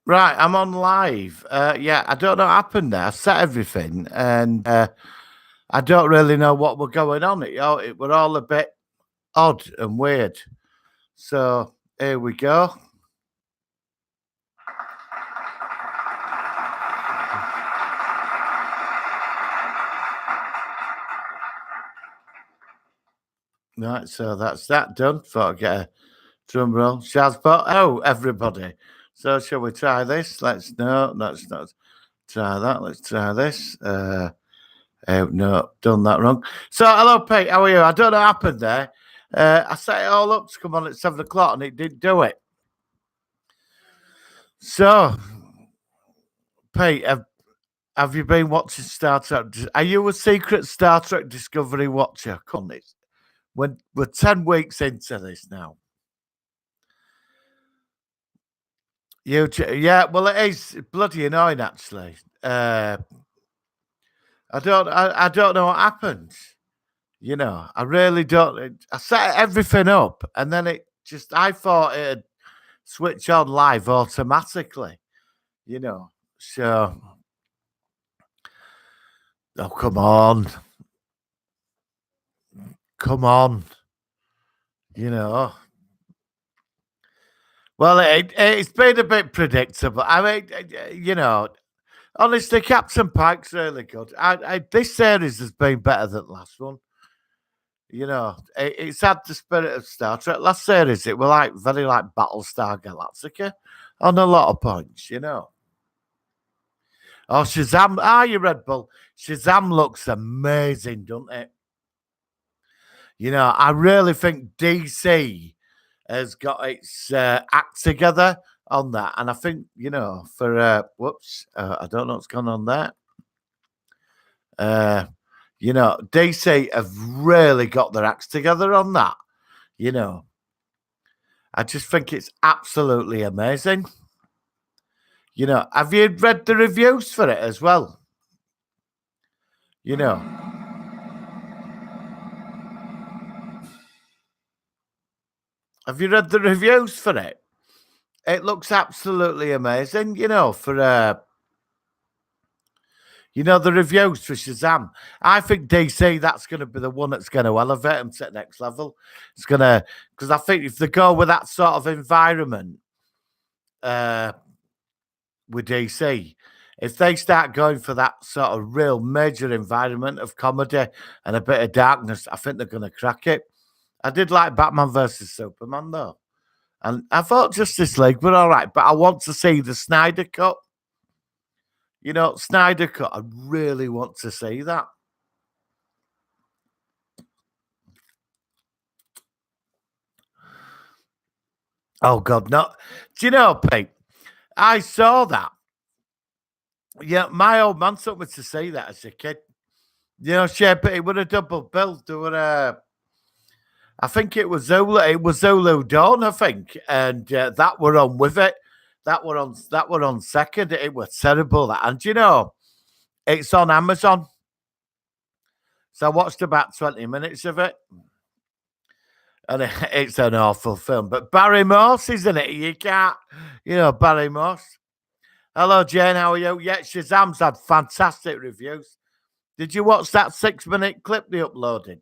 Right, I'm on live. Yeah, I don't know what happened there. I set everything, and I don't really know what were going on. It were all a bit odd and weird. So here we go. Right, so that's that done. Thought I'd get a drum roll. Shazbot. Oh, everybody. So shall we try this? Let's not try that. Let's try this. Oh, no, done that wrong. So hello, Pete. How are you? I don't know what happened there. I set it all up to come on at 7 o'clock, and it didn't do it. So, Pete, have you been watching Star Trek? Are you a secret Star Trek Discovery watcher? Come on, we're 10 weeks into this now. Yeah, well, it is bloody annoying actually. I don't know what happened. I really don't. I set everything up, and then I thought it'd switch on live automatically. You know, so oh come on, you know. Well, it's been a bit predictable. I mean, honestly, Captain Pike's really good. This series has been better than the last one. It's had the spirit of Star Trek. Last series, it were like very like Battlestar Galactica on a lot of points. Oh, Shazam! You Red Bull. Shazam looks amazing, doesn't it? I really think DC has got its act together on that. And I think, for I don't know what's going on there. DC have really got their acts together on that. I just think it's absolutely amazing. Have you read the reviews for it as well? You know, have you read the reviews for it? It looks absolutely amazing, for the reviews for Shazam. I think DC, that's going to be the one that's going to elevate them to the next level. It's going to, because I think if they go with that sort of environment with DC, if they start going for that sort of real major environment of comedy and a bit of darkness, I think they're going to crack it. I did like Batman versus Superman, though. And I thought Justice League were all right, but I want to see the Snyder Cut. Snyder Cut, I really want to see that. Oh, God, no. Do you know, Pete? I saw that. Yeah, my old man took me to see that as a kid. But it was a double bill. There were, I think it was Zulu. It was Zulu Dawn, I think, and that were on with it. That were on. That were on second. It was terrible. That, and it's on Amazon. So I watched about 20 minutes of it. And it's an awful film. But Barry Morse is in it. You can't, Barry Morse. Hello, Jane. How are you? Yeah, Shazam's had fantastic reviews. Did you watch that 6-minute clip they uploaded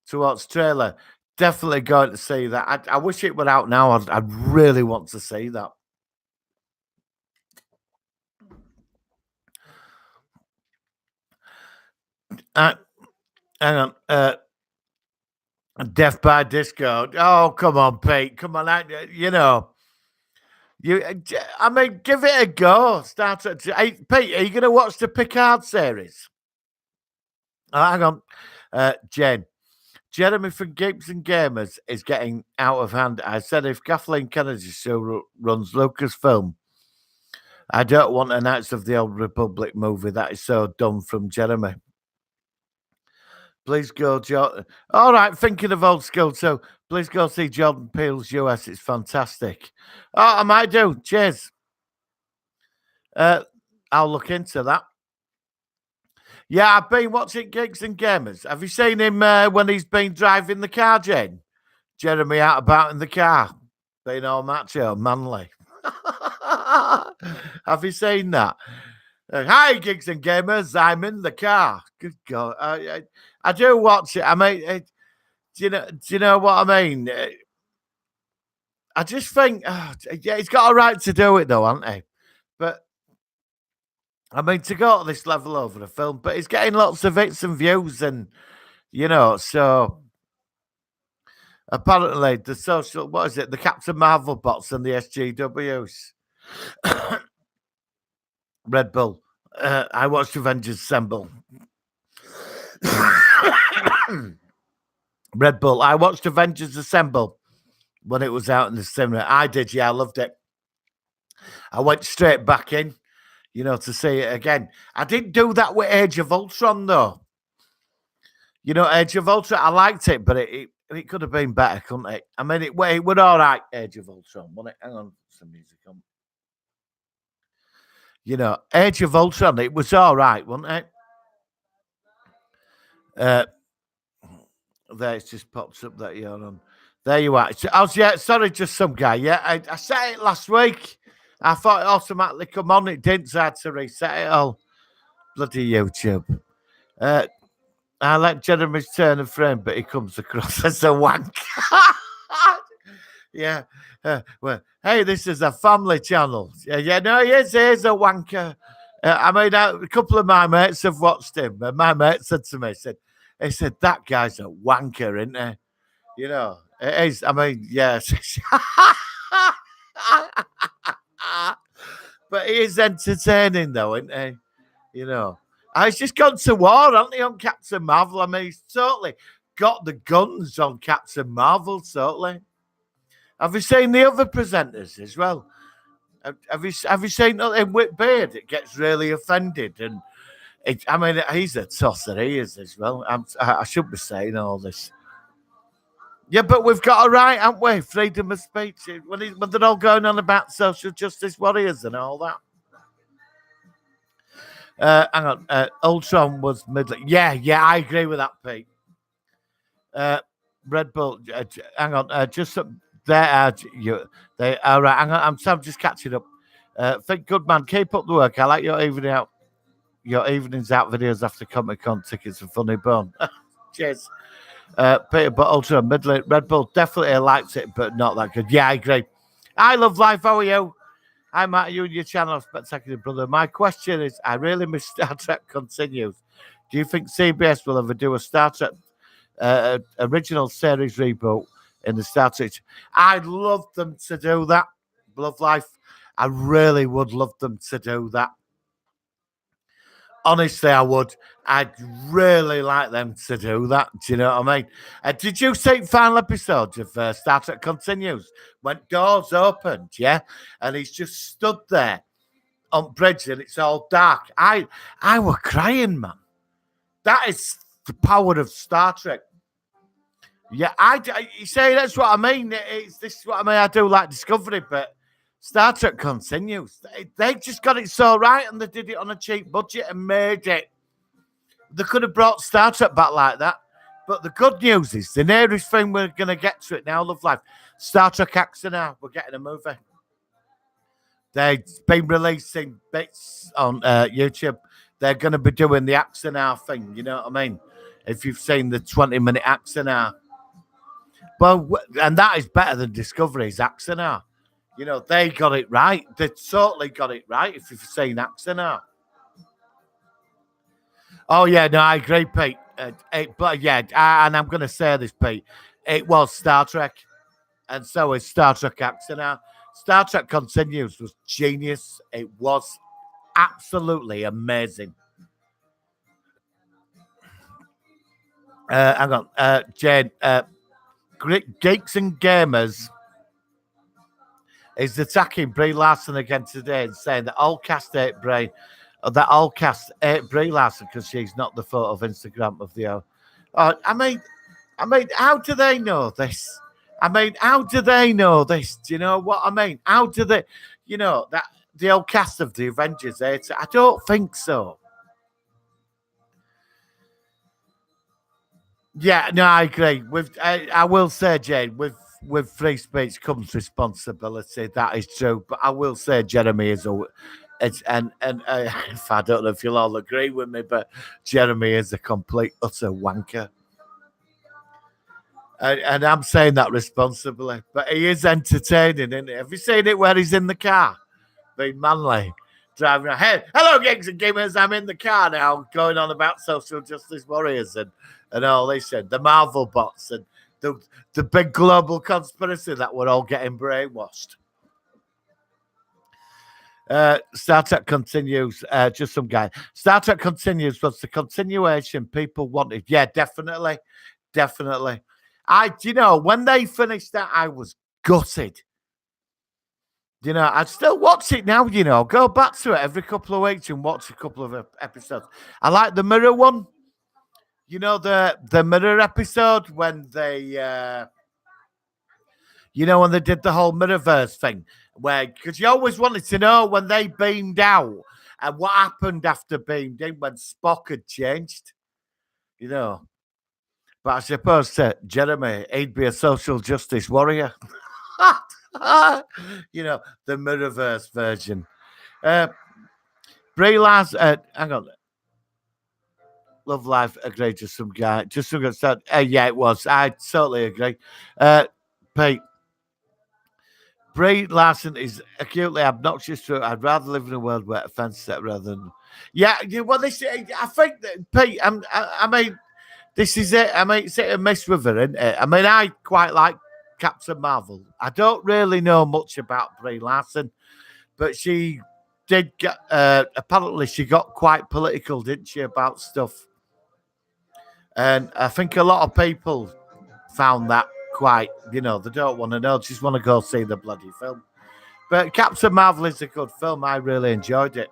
towards trailer? Definitely going to see that. I wish it were out now. I'd really want to see that. Hang on. Death by Disco. Oh, come on, Pete. Come on. I mean, give it a go. Hey, Pete, are you going to watch the Picard series? Hang on. Jen. Jeremy from Geeks and Gamers is getting out of hand. I said if Kathleen Kennedy still runs Lucasfilm, I don't want a Knights of the Old Republic movie. That is so dumb from Jeremy. Please go, Jordan. All right, thinking of old school too. Please go see Jordan Peele's US. It's fantastic. Oh, I might do. Cheers. I'll look into that. Yeah, I've been watching Gigs and Gamers. Have you seen him when he's been driving the car, Jane? Jeremy out about in the car, being all macho, manly. Have you seen that? Hi, gigs and gamers. I'm in the car. Good God, I do watch it. I mean, do you know what I mean? I just think, yeah, he's got a right to do it, though, hasn't he? But I mean, to go to this level over a film, but he's getting lots of hits and views, and so apparently the social, what is it, the Captain Marvel bots and the SGWs, Red Bull. I watched Avengers Assemble. Red Bull. I watched Avengers Assemble when it was out in the cinema. I did, yeah, I loved it. I went straight back in, to see it again. I didn't do that with Age of Ultron, though. Age of Ultron, I liked it, but it could have been better, couldn't it? I mean, it would all right, Age of Ultron, wasn't it? Hang on, some music on. Age of Ultron, it was all right, wasn't it? There, it's just pops up that you're on. There you are. Sorry, just some guy. Yeah, I set it last week. I thought it automatically come on. It didn't, so I had to reset it all. Bloody YouTube. I like Jeremy's turn of frame, but he comes across as a wank. Yeah. Well, hey, this is a family channel. Yeah, no, he is a wanker. I mean, a couple of my mates have watched him. And my mate said to me, he said, that guy's a wanker, isn't he? It is. I mean, yes. But he is entertaining, though, isn't he? He's just gone to war, hasn't he, on Captain Marvel? I mean, he's totally got the guns on Captain Marvel, totally. Have you seen the other presenters as well? Have you seen him with beard? It gets really offended, and he's a tosser. He is as well. I should be saying all this. Yeah, but we've got a right, haven't we? Freedom of speech. When they're all going on about social justice warriors and all that. Hang on. Ultron was middle. Yeah, I agree with that, Pete. Red Bull. Hang on. Just there. They all right. Hang on. I'm just catching up. Think good man. Keep up the work. I like your evenings out videos after Comic Con tickets and funny bone. Cheers. Peter, but Ultra Midland Red Bull definitely liked it, but not that good. Yeah, I agree. I love life. How are you? I'm at you and your channel, Spectacular Brother. My question is, I really miss Star Trek Continues. Do you think CBS will ever do a Star Trek original series reboot in the Star Trek? I'd love them to do that. Love life. I really would love them to do that. Honestly, I would. I'd really like them to do that. Do you know what I mean? Did you see the final episode of Star Trek Continues? When doors opened, yeah? And he's just stood there on bridge and it's all dark. I were crying, man. That is the power of Star Trek. Yeah, you say that's what I mean. This is what I mean. I do like Discovery, but Star Trek Continues. They just got it so right, and they did it on a cheap budget and made it. They could have brought Star Trek back like that. But the good news is, the nearest thing we're going to get to it now, Love Life, Star Trek Axonar. We're getting a movie. They've been releasing bits on YouTube. They're going to be doing the Axonar thing. You know what I mean? If you've seen the 20-minute Axonar. Well, and that is better than Discovery's Axonar. They got it right. They totally got it right if you've seen Axonar. Oh, yeah, no, I agree, Pete. But, yeah, and I'm going to say this, Pete. It was Star Trek, and so is Star Trek Axonar. Star Trek Continues was genius. It was absolutely amazing. Hang on. Jane, Geeks and Gamers is attacking Brie Larson again today and saying that all cast ate Brie Larson because she's not the photo of Instagram of the. I mean, how do they know this? How do they know this? Do you know what I mean? How do they, that the old cast of the Avengers ate it? I don't think so. Yeah, no, I agree. I will say, Jane, with with free speech comes responsibility. That is true. But I will say Jeremy is a it's and if I don't know if you'll all agree with me, but Jeremy is a complete utter wanker. And I'm saying that responsibly. But he is entertaining, isn't he? Have you seen it where he's in the car? Being manly. Driving around. Hey, hello, gigs and gamers. I'm in the car now, going on about social justice warriors and all this and the Marvel bots and the big global conspiracy that we're all getting brainwashed. Star Trek continues. Just some guy. Star Trek continues was the continuation people wanted. Yeah, definitely, definitely. When they finished that, I was gutted. I'd still watch it now. Go back to it every couple of weeks and watch a couple of episodes. I like the Mirror one. The Mirror episode when they, when they did the whole Mirrorverse thing, because you always wanted to know when they beamed out and what happened after beamed in when Spock had changed. But I suppose to Jeremy, he'd be a social justice warrior. The Mirrorverse version. Brie Larson, hang on. Love Life, agreed to some guy. Just some good stuff. Yeah, it was. I totally agree. Pete, Brie Larson is acutely obnoxious to it. I'd rather live in a world where offense set rather than. Yeah, well, I think that, Pete, I mean, this is it. I mean, it's a miss with her, isn't it? I mean, I quite like Captain Marvel. I don't really know much about Brie Larson, but she did get, apparently she got quite political, didn't she, about stuff? And I think a lot of people found that quite, they don't want to know, just want to go see the bloody film. But Captain Marvel is a good film. I really enjoyed it.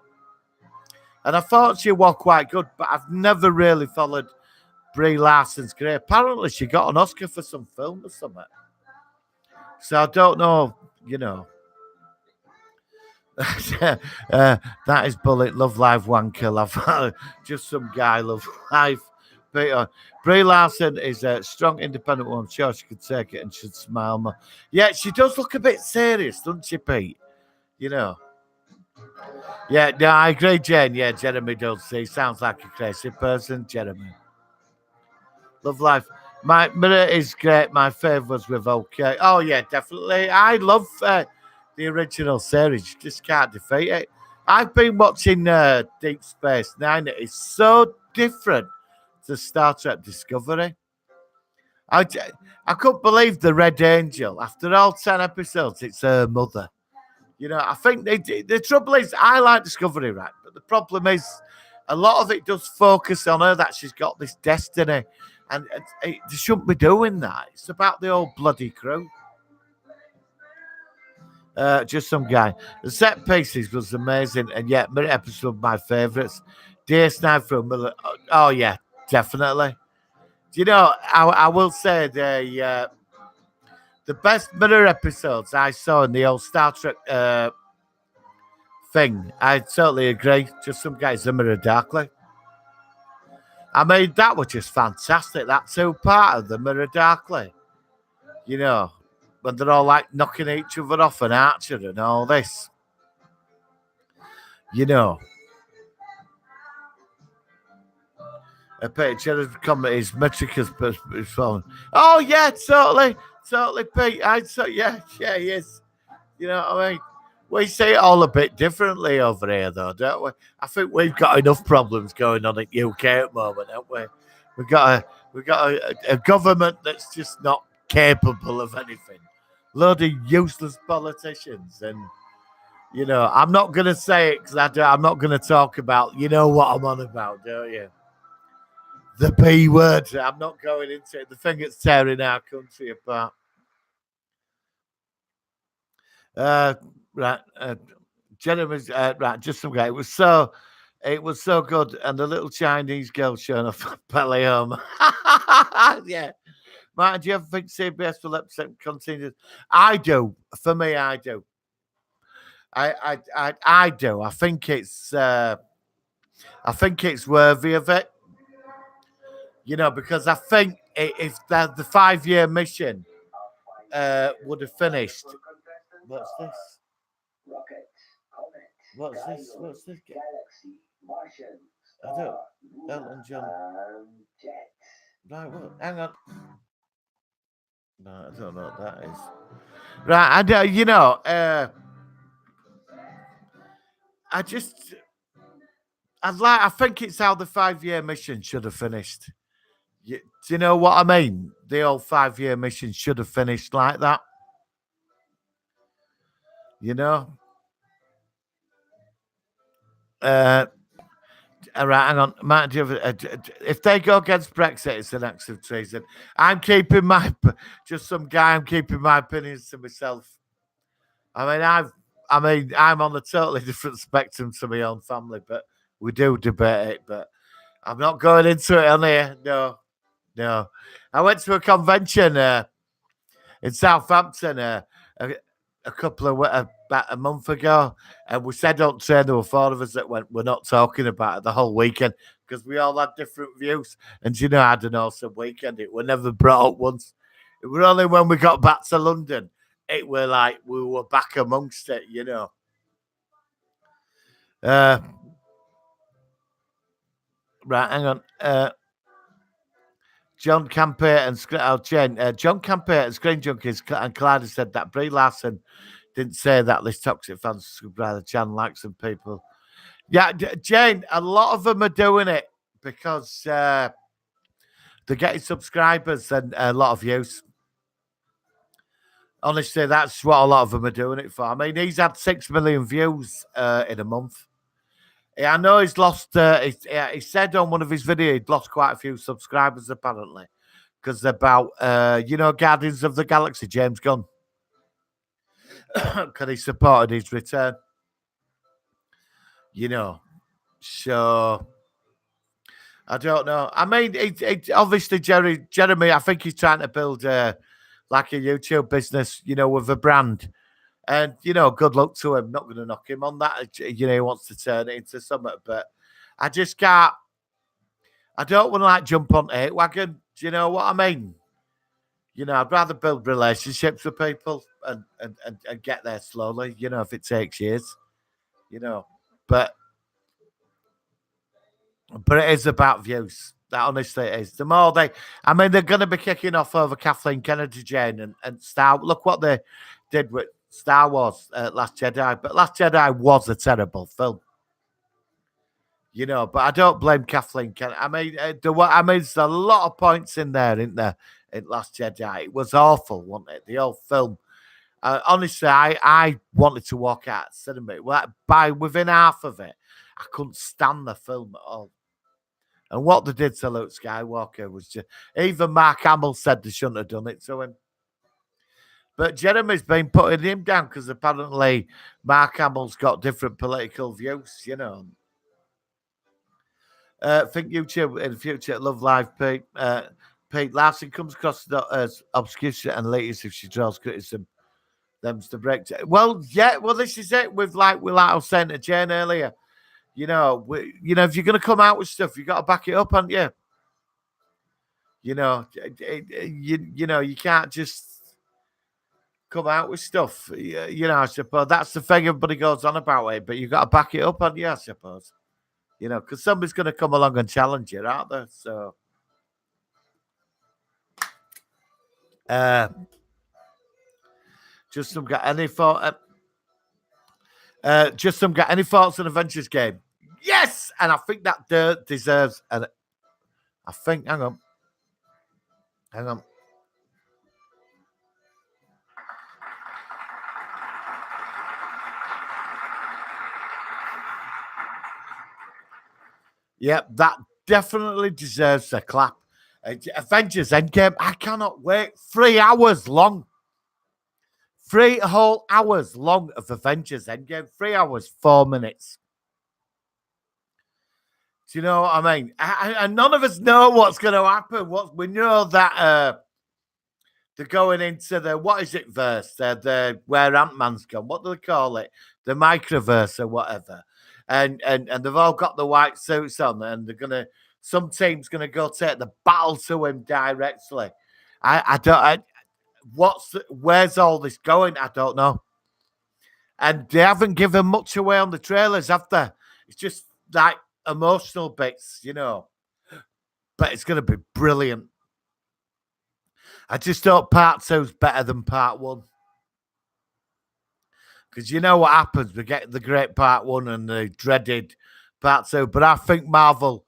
And I thought she was quite good, but I've never really followed Brie Larson's career. Apparently, she got an Oscar for some film or something. So I don't know, that is Bullet, Love Live Wanker, love. Just some guy, Love Live. But, Brie Larson is a strong, independent woman. I'm sure she could take it and should smile more. Yeah, she does look a bit serious, doesn't she, Pete? Yeah, no, I agree, Jane. Yeah, Jeremy does. He sounds like a crazy person, Jeremy. Love Life. My Mirror is great. My favourite was with OK. Oh, yeah, definitely. I love the original series. You just can't defeat it. I've been watching Deep Space Nine. It is so different to Star Trek Discovery. I couldn't believe the Red Angel. After all 10 episodes, it's her mother. I think the trouble is, I like Discovery, right? But the problem is, a lot of it does focus on her, that she's got this destiny. And they shouldn't be doing that. It's about the old bloody crew. Just some guy. The set pieces was amazing. And yet, Mirror episode, my favourites. DS9 from Miller. Oh, yeah, definitely. I will say the best Mirror episodes I saw in the old Star Trek thing. I totally agree. Just some guys, the Mirror Darkly. I mean, that was just fantastic. That two-part of the Mirror Darkly. When they're all like knocking each other off an archer and all this. A picture of comment is Metrica's phone. Oh yeah, totally, Pete. Yeah, he is. You know what I mean? We see it all a bit differently over here, though, don't we? I think we've got enough problems going on in UK at the moment, haven't we? We've got a government that's just not capable of anything. Load of useless politicians, and I'm not going to say it because I'm not going to talk about. You know what I'm on about, don't you? The B word. I'm not going into it. The thing that's tearing our country apart. Right. Jeremy's right. Just some guy. It was so good, and the little Chinese girl showing off belly home. Yeah. Martin, do you ever think CBS will continue? I do. For me, I do. I do. I think it's worthy of it. Because I think if the 5-year mission would have finished. What's this? What's this? What's this? I don't. Elton John. Right, what? Hang on. No, I don't know what that is. Right, I do, I just, I think it's how the 5 year mission should have finished. Do you know what I mean? The old 5 year mission should have finished like that. You know? All right, hang on. Matt, if they go against Brexit, it's an act of treason. I'm keeping just some guy. I'm keeping my opinions to myself. I'm on a totally different spectrum to my own family, but we do debate it. But I'm not going into it on here. No. I went to a convention in Southampton a couple of about a month ago, and we said on train there were 4 of us that went. We're not talking about it the whole weekend because we all had different views. And I had an awesome weekend. It was never brought up once. It was only when we got back to London, it were like we were back amongst it. Right, hang on. John Campier and John Campier and Screen Junkies and Clyde said that Brie Larson didn't say that this toxic fans would rather Jan like some people. Yeah, Jane, a lot of them are doing it because they're getting subscribers and a lot of views. Honestly, that's what a lot of them are doing it for. I mean, he's had 6 million views in a month. Yeah, I know he's lost. He said on one of his videos he'd lost quite a few subscribers apparently because they're about Guardians of the Galaxy, James Gunn, because he supported his return. So I don't know. I mean, obviously Jeremy. I think he's trying to build like a YouTube business, with a brand. And, good luck to him. Not going to knock him on that. He wants to turn it into something. But I just can't. I don't want to, jump on a wagon. Do you know what I mean? I'd rather build relationships with people and get there slowly, if it takes years. But it is about views. That honestly it is. The more they're going to be kicking off over Kathleen Kennedy, Jane, and Star. Look what they did with Star Wars, Last Jedi. But Last Jedi was a terrible film. But I don't blame Kathleen Kennedy. There's a lot of points in there, isn't there, in Last Jedi. It was awful, wasn't it? The whole film. Honestly, I wanted to walk out of cinema. Within half of it, I couldn't stand the film at all. And what they did to Luke Skywalker was just... Even Mark Hamill said they shouldn't have done it to him. But Jeremy's been putting him down because apparently Mark Hamill's got different political views, Think YouTube in the future at Love Live, Pete. Pete Larson comes across as obscure and elitist if she draws criticism. Them's the break. Well, yeah. Well, this is it. Like I was saying to Jane earlier. If you're going to come out with stuff, you got to back it up, haven't you? You can't just come out with stuff. I suppose that's the thing. Everybody goes on about it, but you got to back it up, haven't you? I suppose. Because somebody's going to come along and challenge you, aren't they? So, just some got any thought? Got any thoughts on Avengers game? Yes, and I think that deserves an. I think. Hang on. Yeah, that definitely deserves a clap. Avengers Endgame. I cannot wait. 3 hours long. 3 whole hours long of Avengers Endgame. 3 hours, 4 minutes. Do you know what I mean? And none of us know what's going to happen. We know that they're going into the, what is it, verse? Where Ant-Man's gone. What do they call it? The microverse or whatever. And they've all got the white suits on, and some team's gonna go take the battle to him directly. I don't. Where's all this going? I don't know. And they haven't given much away on the trailers, have they? It's just like emotional bits, But it's going to be brilliant. I just hope part two's better than part one. Because you know what happens? We get the great part one and the dreaded part two. But I think Marvel,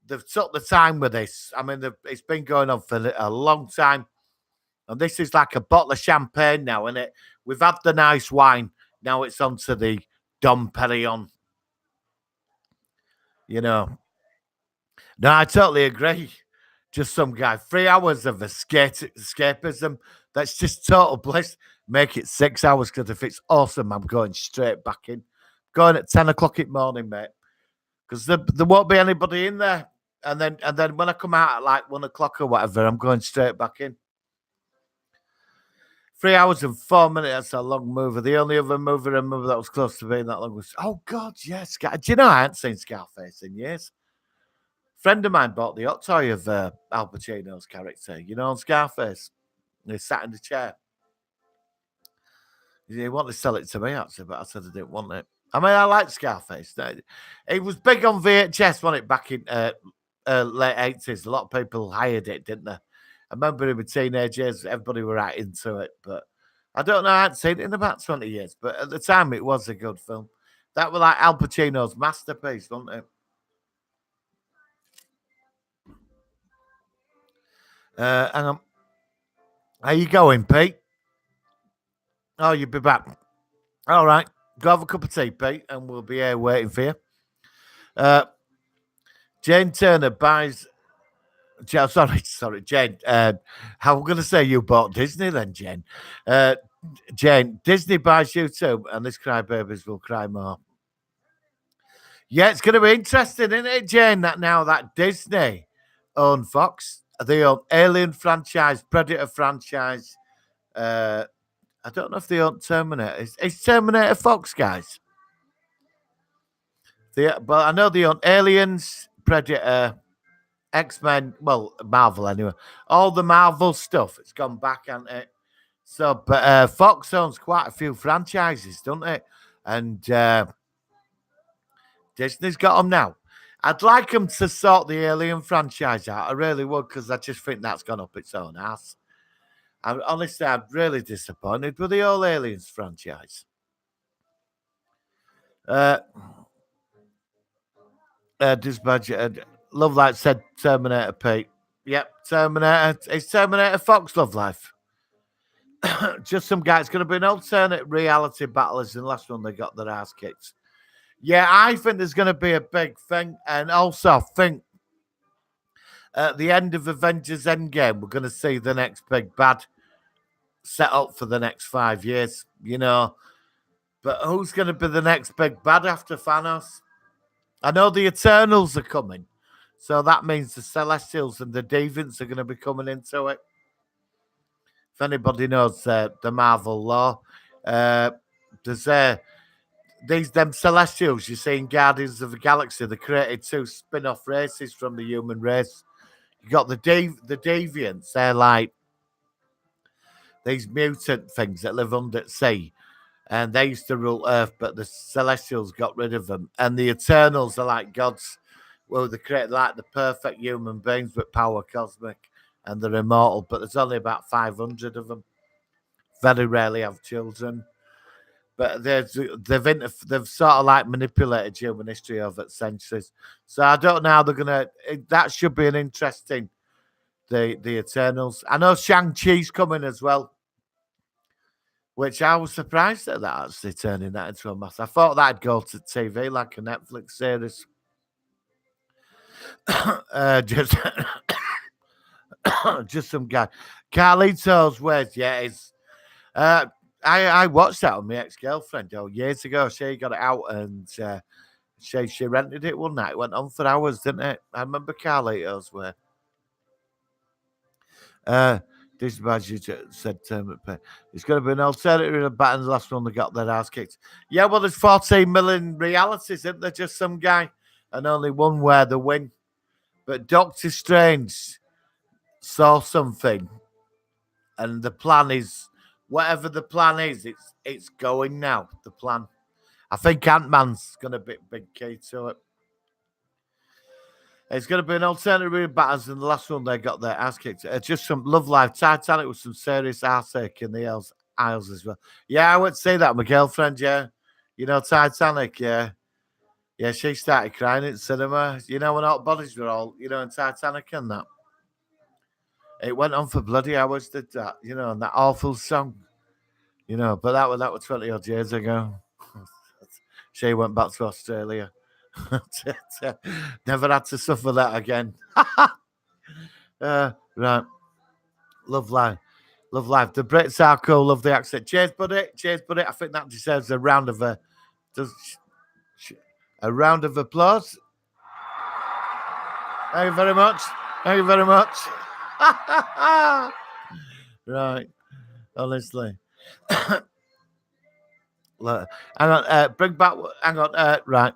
they've took the time with this. I mean, it's been going on for a long time. And this is like a bottle of champagne now, isn't it? We've had the nice wine. Now it's on to the Dom Perignon. No, I totally agree. Just some guy. 3 hours of escapism. That's just total bliss. Make it 6 hours because if it's awesome, I'm going straight back in. Going at 10 o'clock in the morning, mate. Because there won't be anybody in there. And then when I come out at like 1 o'clock or whatever, I'm going straight back in. 3 hours and 4 minutes. That's a long movie. The only other movie I remember that was close to being that long was, oh God, yes. Do you know I hadn't seen Scarface in years? A friend of mine bought the hot toy of Al Pacino's character, on Scarface. He sat in the chair. He wanted to sell it to me, actually, but I said I didn't want it. I mean, I like Scarface. It was big on VHS, wasn't it, back in late 80s? A lot of people hired it, didn't they? I remember in my teenage years, everybody were right into it, but I don't know. I hadn't seen it in about 20 years, but at the time, it was a good film. That was like Al Pacino's masterpiece, wasn't it? Hang on. How you going, Pete? Oh, you'll be back. All right. Go have a cup of tea, Pete, and we'll be here waiting for you. Jane Turner buys. Sorry, Jane. How I'm going to say you bought Disney then, Jane. Jane, Disney buys YouTube, and this crybabies will cry more. Yeah, it's going to be interesting, isn't it, Jane? That Disney own Fox, they own Alien franchise, Predator franchise. I don't know if they own Terminator. Is Terminator Fox, guys? But I know they own Aliens, Predator, X-Men, well, Marvel anyway. All the Marvel stuff, it's gone back, hasn't it? So, but Fox owns quite a few franchises, don't it? And Disney's got them now. I'd like them to sort the Alien franchise out. I really would, because I just think that's gone up its own ass. Honestly, I'm really disappointed with the old Aliens franchise. Dispatch, Love Life said Terminator, Pete. Yep, Terminator. It's Terminator Fox Love Life. Just some guy. It's going to be an alternate reality battle as in the last one they got their ass kicked. Yeah, I think there's going to be a big thing. And also, I think at the end of Avengers Endgame, we're going to see the next big bad set up for the next 5 years, But who's going to be the next big bad after Thanos? I know the Eternals are coming. So that means the Celestials and the Deviants are going to be coming into it. If anybody knows the Marvel lore, there's them Celestials you see in Guardians of the Galaxy. They created 2 spin-off races from the human race. You got the Deviants. They're like these mutant things that live under sea. And they used to rule Earth, but the Celestials got rid of them. And the Eternals are like gods. Well, they create like the perfect human beings with power cosmic, and they're immortal. But there's only about 500 of them. Very rarely have children. But they've sort of like manipulated human history over centuries. So I don't know how they're gonna. That should be an interesting. The Eternals. I know Shang-Chi's coming as well. Which I was surprised at that actually turning that into a mass. I thought that'd go to TV like a Netflix series. Just, just some guy. Carlito's Ways, yeah, it's. I watched that with my ex-girlfriend years ago. She got it out and she rented it one night. It went on for hours, didn't it? I remember Carlito's Way. This badge said it's going to be an alternative battle. The last one they got their ass kicked. Yeah, well, there's 14 million realities, isn't there? Just some guy, and only one where they win. But Doctor Strange saw something and the plan is whatever the plan is, it's going now. The plan. I think Ant-Man's gonna be a big key to it. It's going to be an alternative batters than the last one they got their ass kicked. Just some Love Life. Titanic with some serious arsehole in the aisles as well. Yeah, I would say that. My girlfriend, yeah. You know, Titanic, yeah. Yeah, she started crying at cinema. You know, when hot bodies were all, in Titanic and that. It went on for bloody hours, did that, and that awful song. But that was 20 odd years ago. She went back to Australia. Never had to suffer that again. Right. Love life. Love life. The Brits are cool. Love the accent. Cheers, buddy. Cheers, buddy. I think that deserves a round of a round of applause. Thank you very much. Thank you very much. Right. Honestly. Look, hang on. Bring back. Hang on. Right.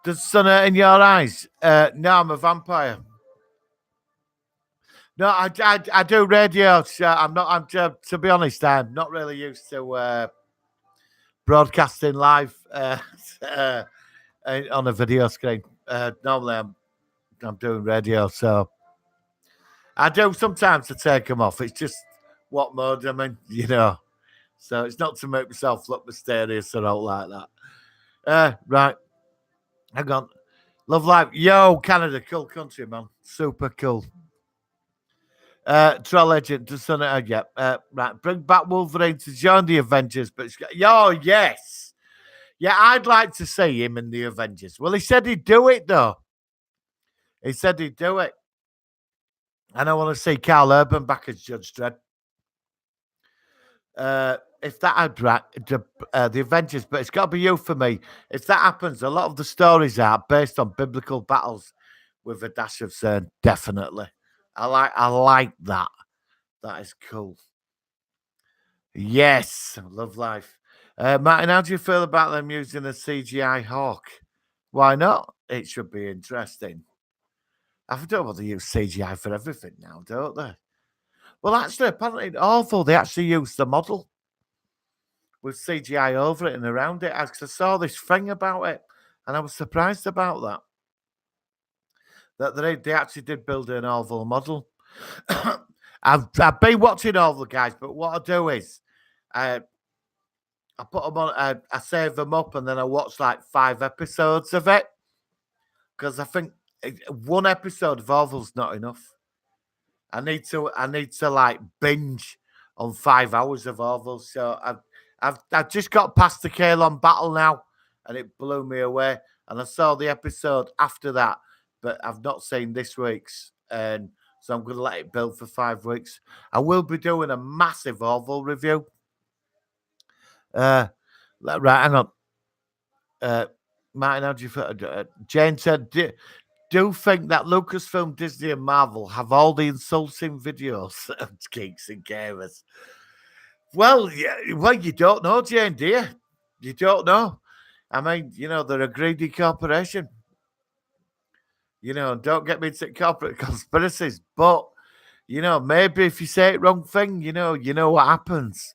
Does sun in your eyes? No, I'm a vampire. No, I do radio. So I'm not. To be honest, I'm not really used to broadcasting live on a video screen. Normally, I'm doing radio, so I do sometimes to take them off. It's just what mode I'm in, So it's not to make myself look mysterious or all like that. Right, hang on. Love life, yo, Canada, cool country, man, super cool. Troll Agent, just son it, yeah. Right, bring back Wolverine to join the Avengers, but yes. Yeah, I'd like to see him in the Avengers. Well, he said he'd do it, though. He said he'd do it. And I want to see Carl Urban back as Judge Dredd. If that had the Avengers, but it's got to be you for me. If that happens, a lot of the stories are based on biblical battles with a dash of CERN. Definitely, I like that. That is cool. Yes, love life. Martin, how do you feel about them using a CGI hawk? Why not? It should be interesting. I don't want to use CGI for everything now, don't they? Well, actually, apparently, although they actually use the model with CGI over it and around it, I saw this thing about it, and I was surprised about that. That they actually did build an Orville model. I've been watching all the guys, but what I do is I put them on, I save them up, and then I watch like 5 episodes of it because I think one episode of Orville's not enough. I need to like binge on 5 hours of Orville. So I've just got past the Kalon battle now, and it blew me away. And I saw the episode after that, but I've not seen this week's, and so I'm going to let it build for 5 weeks. I will be doing a massive Orville review. Right, hang on. Martin, how do you feel? Jane said, do think that Lucasfilm, Disney, and Marvel have all the insulting videos of geeks and gamers. Well, yeah, you don't know, Jane, do you? You don't know. I mean, they're a greedy corporation. Don't get me into corporate conspiracies, but maybe if you say it wrong thing, you know what happens.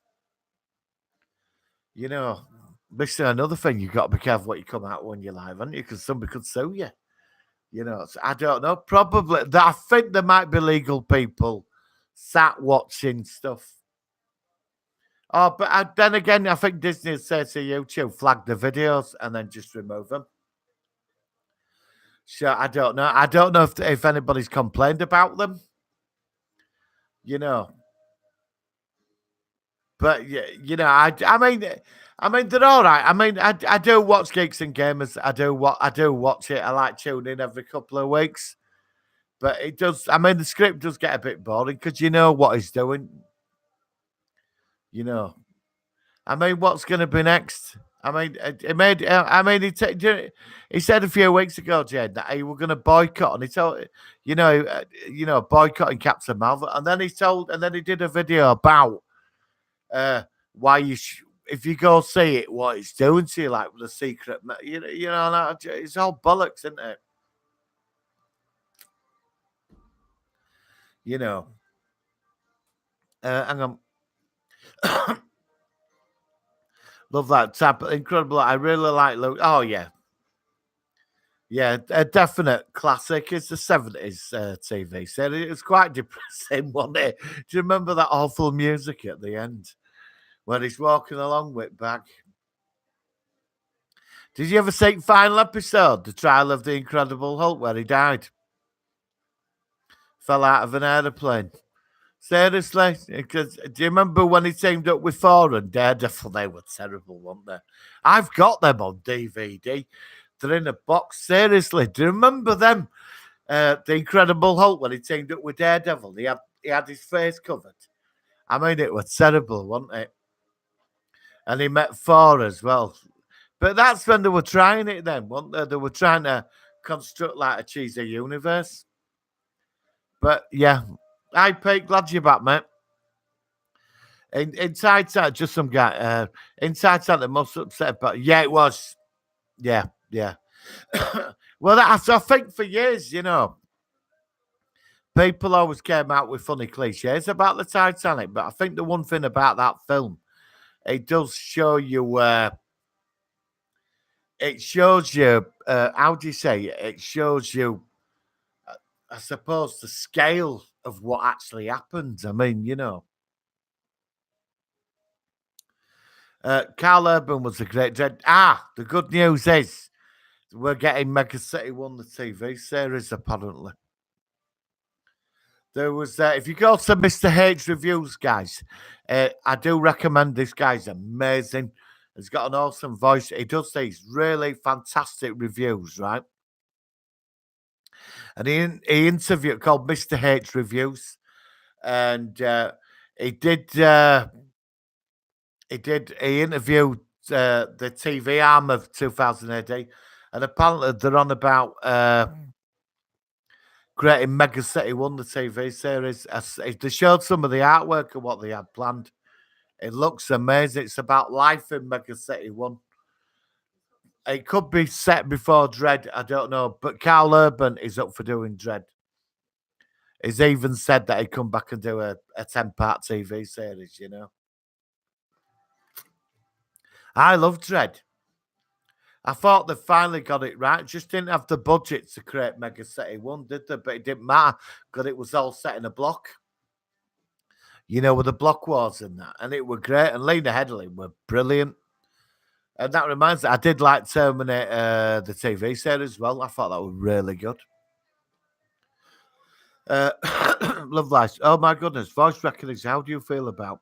This is another thing you've got to be careful what you come out when you're live, haven't you? Because somebody could sue you. So I don't know. Probably, I think there might be legal people sat watching stuff. Oh, but then again, I think Disney would say to YouTube, flag the videos and then just remove them. So I don't know. I don't know if anybody's complained about them. But I mean, they're all right. I mean, I do watch Geeks and Gamers. I do watch it. I like tuning in every couple of weeks. But it does. I mean, the script does get a bit boring because you know what he's doing. I mean, what's going to be next? I mean, it made. I mean, he said a few weeks ago, Jed, that he were going to boycott, and he told boycotting Captain Marvel, and then he did a video about why if you go see it, what it's doing to you, like the secret, it's all bollocks, isn't it? Hang on. Love that type of incredible. I really like Luke. Oh yeah, yeah, a definite classic. It's the 70s TV series. It was quite depressing, wasn't it? Do you remember that awful music at the end when he's walking along with bag? Did you ever see the final episode, the trial of the Incredible Hulk, where he died? Fell out of an aeroplane. Seriously, because do you remember when he teamed up with Thor and Daredevil? They were terrible, weren't they? I've got them on DVD. They're in a box. Seriously, do you remember them? The Incredible Hulk when he teamed up with Daredevil. He had his face covered. I mean, it was terrible, wasn't it? And he met Thor as well. But that's when they were trying it then, weren't they? They were trying to construct like a cheesy universe. But yeah, Pete, glad you're back, mate. In Titan, just some guy. In Titan, the most upset, but yeah, it was. Yeah, yeah. Well, I think for years, people always came out with funny cliches about the Titanic, but I think the one thing about that film, it does show you. It shows you. How do you say it? It shows you. I suppose the scale of what actually happened. I mean, Carl Urban was a great. The good news is we're getting Mega City 1, the TV series, apparently. There was, if you go to Mr. H Reviews, guys, I do recommend this guy's amazing. He's got an awesome voice. He does these really fantastic reviews, right? And he interviewed called Mr. H Reviews, and he did he interviewed the TV arm of 2000 AD, and apparently they're on about creating Mega City 1, the TV series. They showed some of the artwork of what they had planned. It looks amazing. It's about life in Mega City 1. It could be set before Dread, I don't know. But Carl Urban is up for doing Dread. He's even said that he'd come back and do a 10-part TV series, I love Dread. I thought they finally got it right. Just didn't have the budget to create Mega City 1, did they? But it didn't matter because it was all set in a block. With the block wars and that. And it were great. And Lena Headey were brilliant. And that reminds me, I did like Terminator, the TV series as well. I thought that was really good. Love Life. Oh my goodness. Voice recognition. How do you feel about?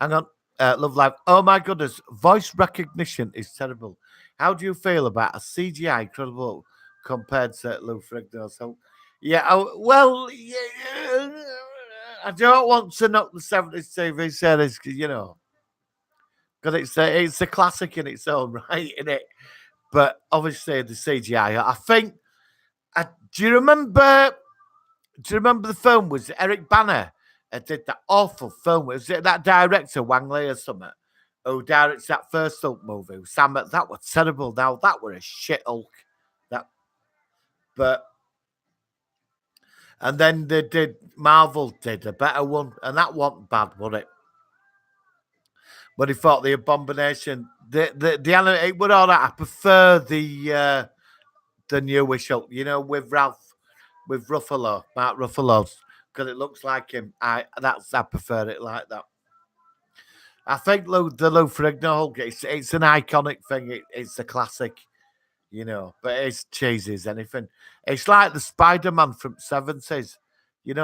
Hang on. Love Life. Oh my goodness. Voice recognition is terrible. How do you feel about a CGI incredible compared to Lou Ferrigno's Hulk? Yeah. Well, yeah, I don't want to knock the 70s TV series because, because it's a classic in its own right, isn't it? But obviously the CGI. I think. Do you remember? Do you remember the film? Was Eric Bana did that awful film? Was it that director Wang Lee or something who directs that first Hulk movie? Sam, that was terrible. Now that were a shit Hulk. But and then Marvel did a better one, and that wasn't bad, was it? But he thought the Abomination, the anime, it would all right. I prefer the newish Hulk, with Ruffalo, Mark Ruffalo, because it looks like him. I prefer it like that. I think the Lou Ferrigno Hulk, it's an iconic thing. It's a classic, but it's cheesy as anything. It's like the Spider-Man from 70s.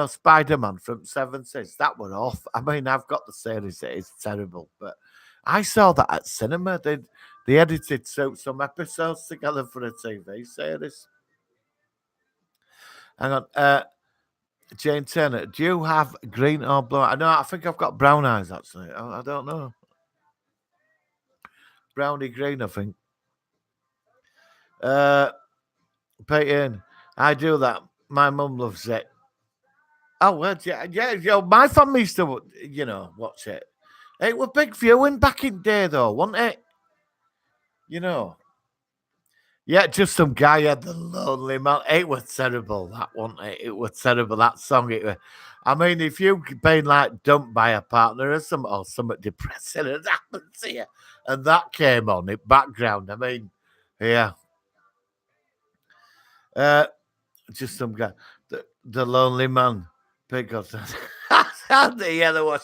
Spider-Man from 70s. That were off. I mean, I've got the series. It is terrible, but I saw that at cinema. They edited some episodes together for a TV series. Hang on. Jane Turner, do you have green or blue? I think I've got brown eyes actually. I don't know. Browny green, I think. Peyton, I do that. My mum loves it. Oh, well, yeah. My family used to, watch it. It was big viewing back in day, though, wasn't it? Yeah, just some guy had the lonely man. It was terrible, that wasn't it? It was terrible, that song. I mean, if you've been like dumped by a partner or something depressing had happened to you, and that came on in background, I mean, yeah, uh, just some guy, the lonely man, pick up the other one,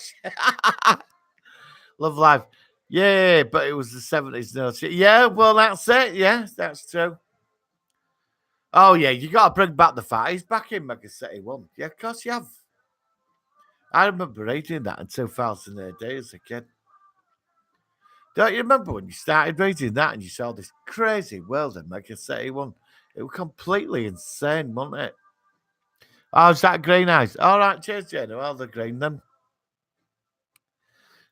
Love Life, yeah, but it was the 70s, no shit. Yeah, well, that's it, yeah, that's true. Oh yeah, you got to bring back the fight. He's back in Mega City One. Yeah, of course you have. I remember reading that in 2008 as a kid. Don't you remember when you started reading that and you saw this crazy world in Mega City One? It was completely insane, wasn't it? Oh, is that green eyes? All right, cheers, Jenna. Well, the green then.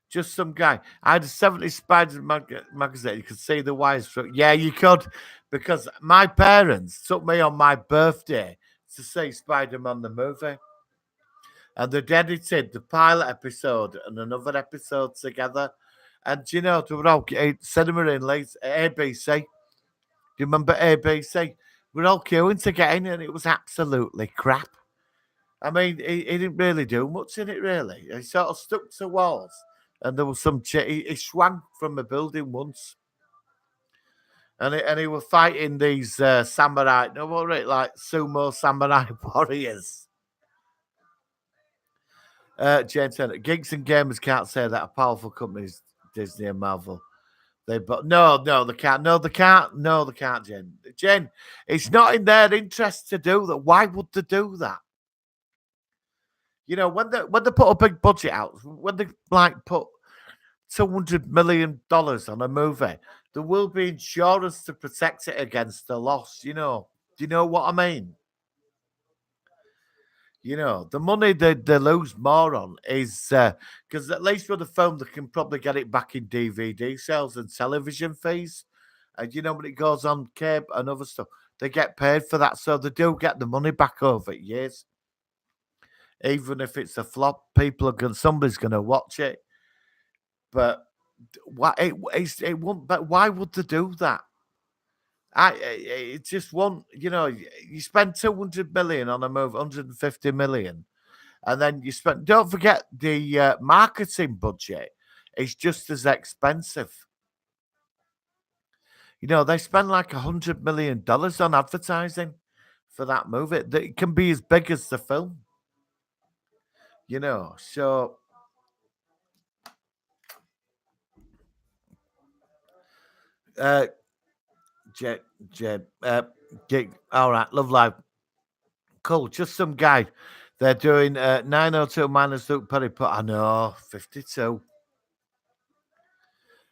Just some guy. I had a 70s Spider magazine. You could see the wires through. Yeah, you could, because my parents took me on my birthday to see Spider Man the movie. And they edited the pilot episode and another episode together. And do you know, they were all cinema in Leeds, ABC. Do you remember ABC? We're all queuing to get in, and it was absolutely crap. I mean, he didn't really do much in it, really. He sort of stuck to walls, and there was some. He swung from a building once, and he was fighting these samurai. No, what were it like sumo samurai warriors? Jane Turner, geeks and gamers can't say that a powerful companies, Disney and Marvel. But no, they can't. No, they can't. No, they can't, Jen. Jen, it's not in their interest to do that. Why would they do that? You know, when they put a big budget out, when they like put $200 million on a movie, there will be insurance to protect it against the loss. You know, do you know what I mean? You know, the money they lose more on is because at least with a film, they can probably get it back in DVD sales and television fees. And you know, when it goes on cable and other stuff, they get paid for that. So they do get the money back over years. Even if it's a flop, somebody's going to watch it. But why it won't, but why would they do that? It just won't, you know, you spend 200 million on a movie, 150 million. And then don't forget the marketing budget is just as expensive. You know, they spend like $100 million on advertising for that movie. That it can be as big as the film, you know. So, uh, J, J, gig, all right, Love Live. Cool. Just some guy. They're doing 902 minus Luke Perry. I know, 52.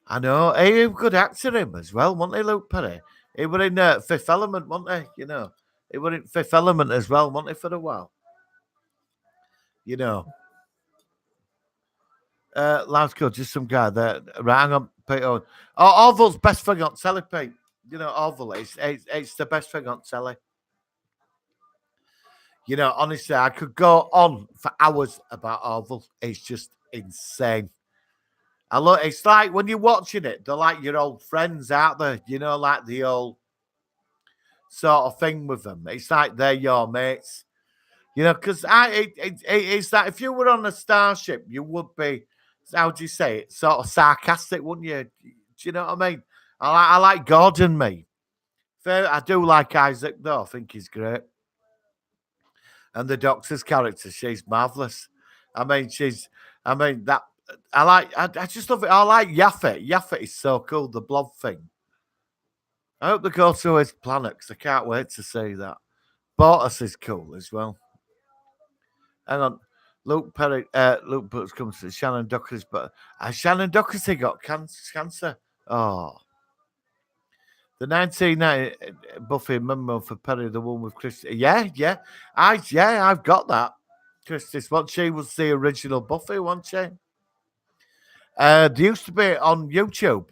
I know. He was a good actor him as well, wasn't he, Luke Perry? He were in Fifth Element, wasn't he? You know, he were in Fifth Element as well, wasn't he, for a while? You know. Life's good, just some guy there. Right, hang on, Pete Owen. Oh, Orville's best thing on telly, Pete. You know, Orville, it's the best thing on telly. You know, honestly, I could go on for hours about Orville. It's just insane. I look, it's like when you're watching it, they're like your old friends, aren't they? You know, like the old sort of thing with them. It's like they're your mates. You know, because it's that if you were on a starship, you would be, how do you say it, sort of sarcastic, wouldn't you? Do you know what I mean? I like Gordon, me. I do like Isaac, though. I think he's great. And the Doctor's character, she's marvelous. I mean, that, I just love it. I like Yaphet. Yaphet is so cool, the blob thing. I hope they go to his planet because I can't wait to see that. Bortus is cool as well. Hang on. Luke Brooks comes to Shannon Doherty, but Shannon Doherty got cancer. Oh, the 1990 Buffy Mummo for Perry, the one with Christy. Yeah, I've got that. Christie's what she was the original Buffy, wasn't she? They used to be on YouTube.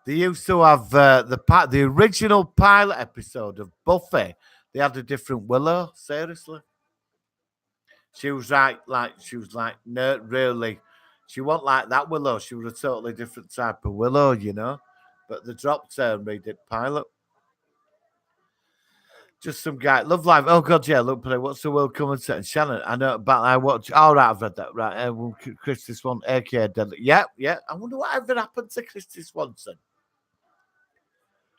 They used to have the original pilot episode of Buffy. They had a different Willow. Seriously. She was no, really. She wasn't like that Willow. She was a totally different type of Willow, you know. But they dropped her and made it pilot. Just some guy. Love Life. Oh God, yeah. Look, play. What's the world coming to? And Shannon. I know, but I watch. All right, I've read that. Right. Chris this one. AKA Deadly. Yeah, yeah. I wonder what ever happened to Christy Swanson.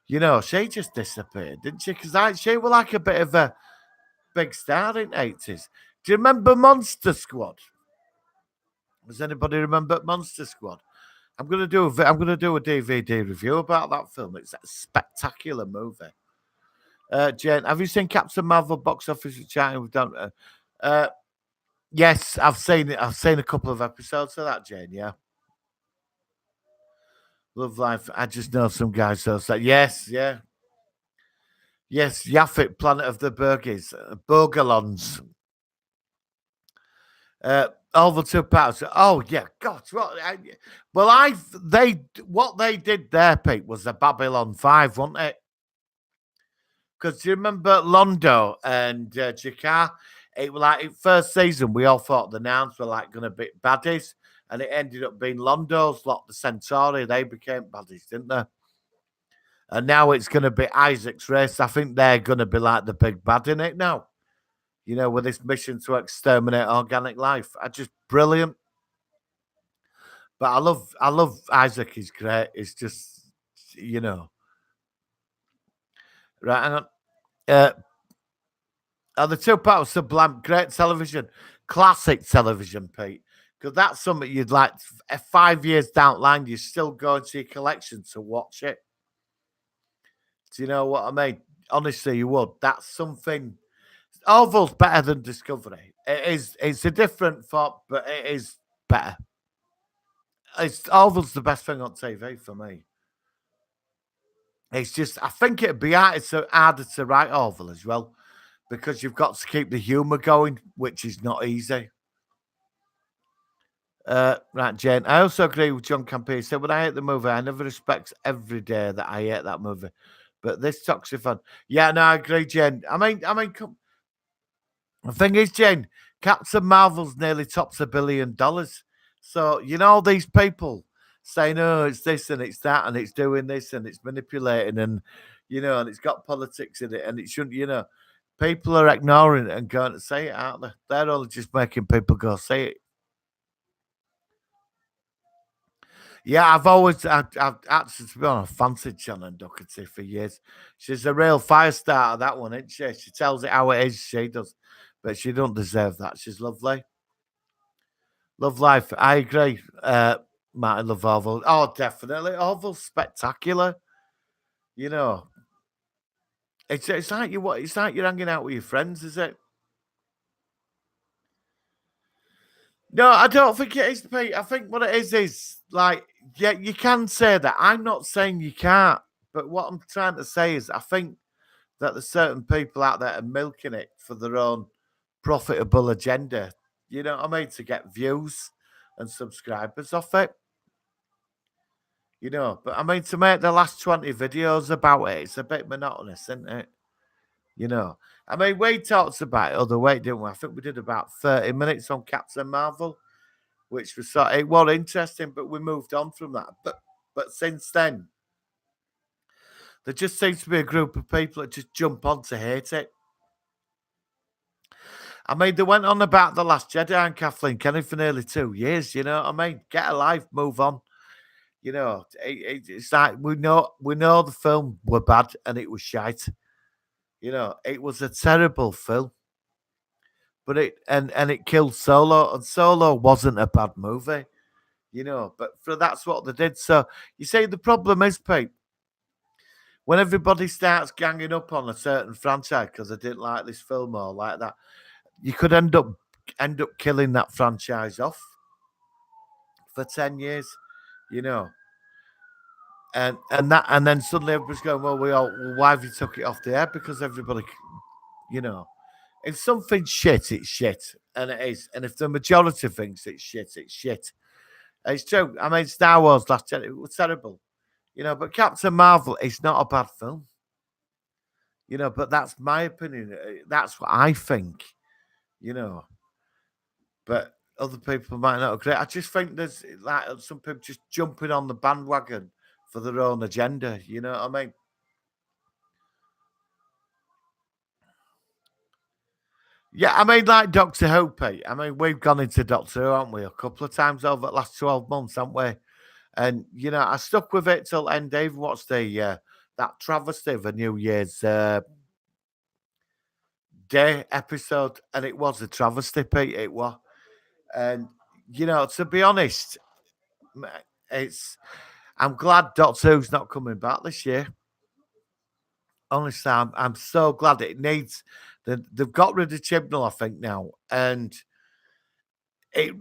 You know, she just disappeared, didn't she? Because she was like a bit of a big star in '80s. Do you remember Monster Squad? Does anybody remember Monster Squad? I'm gonna do a DVD review about that film. It's a spectacular movie. Jane, have you seen Captain Marvel box office chatting? We've done. Uh, yes, I've seen it. I've seen a couple of episodes of that, Jane. Yeah, Love Life. I just know some guys who say yes, yeah, yes. Yaphet, Planet of the Burgies, Bogalons. All the two parts. Oh yeah, God. What they did there, Pete, was the Babylon 5, wasn't it? Because you remember Londo and Jakar? It was like first season, we all thought the nouns were like going to be baddies, and it ended up being Londo's lot, the Centauri. They became baddies, didn't they? And now it's going to be Isaac's race. I think they're going to be like the big bad in it now. You know, with this mission to exterminate organic life. I just brilliant. But I love Isaac. He's great. It's just, you know, right. Hang on. The two parts sublime, great television, classic television, Pete. Because that's something you'd like 5 years down the line, you still go into your collection to watch it. Do you know what I mean? Honestly, you would. That's something. Orville's better than Discovery. It is. It's a different thought, but it is better. It's Orville's the best thing on TV for me. It's just, I think it'd be harder to write Orville as well because you've got to keep the humour going, which is not easy. Right, Jane. I also agree with John Campea. He said, when I hate the movie, I never respect every day that I hate that movie. But this toxic fan. Yeah, no, I agree, Jane. The thing is, Jane, Captain Marvel's nearly tops $1 billion. So, you know, all these people saying, oh, it's this and it's that and it's doing this and it's manipulating and, you know, and it's got politics in it and it shouldn't, you know, people are ignoring it and going to say it, aren't they? They're only just making people go say it. Yeah, I've actually, to be honest, fancied Shannon Doherty for years. She's a real fire starter, that one, isn't she? She tells it how it is, she does. But she don't deserve that. She's lovely. Love life. I agree. Martin Love Orville. Oh, definitely. Orville's spectacular. You know, it's like it's like you're hanging out with your friends, is it? No, I don't think it is, Pete. I think what it is like, yeah, you can say that. I'm not saying you can't, but what I'm trying to say is I think that there's certain people out there are milking it for their own profitable agenda. You know what I mean? To get views and subscribers off it. You know, but I mean, to make the last 20 videos about it, it's a bit monotonous, isn't it? You know, I mean, we talked about it other way, didn't we? I think we did about 30 minutes on Captain Marvel, which was it was interesting, but we moved on from that. But since then, there just seems to be a group of people that just jump on to hate it. I mean, they went on about The Last Jedi and Kathleen Kennedy for nearly 2 years. You know what I mean? Get a life, move on. You know, it's like we know the film were bad and it was shite. You know, it was a terrible film, but it killed Solo, and Solo wasn't a bad movie. You know, but for that's what they did. So you see, the problem is, Pete, when everybody starts ganging up on a certain franchise because they didn't like this film or like that, you could end up killing that franchise off for 10 years. You know, and then suddenly everybody's going, well, why have you took it off the air? Because everybody, you know, if something's shit, it's shit, and it is. And if the majority thinks it's shit, it's shit. It's true. I mean, Star Wars Last Jedi, it was terrible, you know. But Captain Marvel is not a bad film, you know. But that's my opinion. That's what I think, you know. But other people might not agree. I just think there's like some people just jumping on the bandwagon for their own agenda. You know what I mean? Yeah, I mean, like Doctor Who, Pete. I mean, we've gone into Doctor Who, haven't we, a couple of times over the last 12 months, haven't we? And, I stuck with it till end. Even watched that travesty of a New Year's Day episode, and it was a travesty, Pete. It was. And, to be honest, m- it's. I'm glad Doctor Who's not coming back this year. Honestly, I'm so glad it needs. They've got rid of Chibnall, I think, now. And they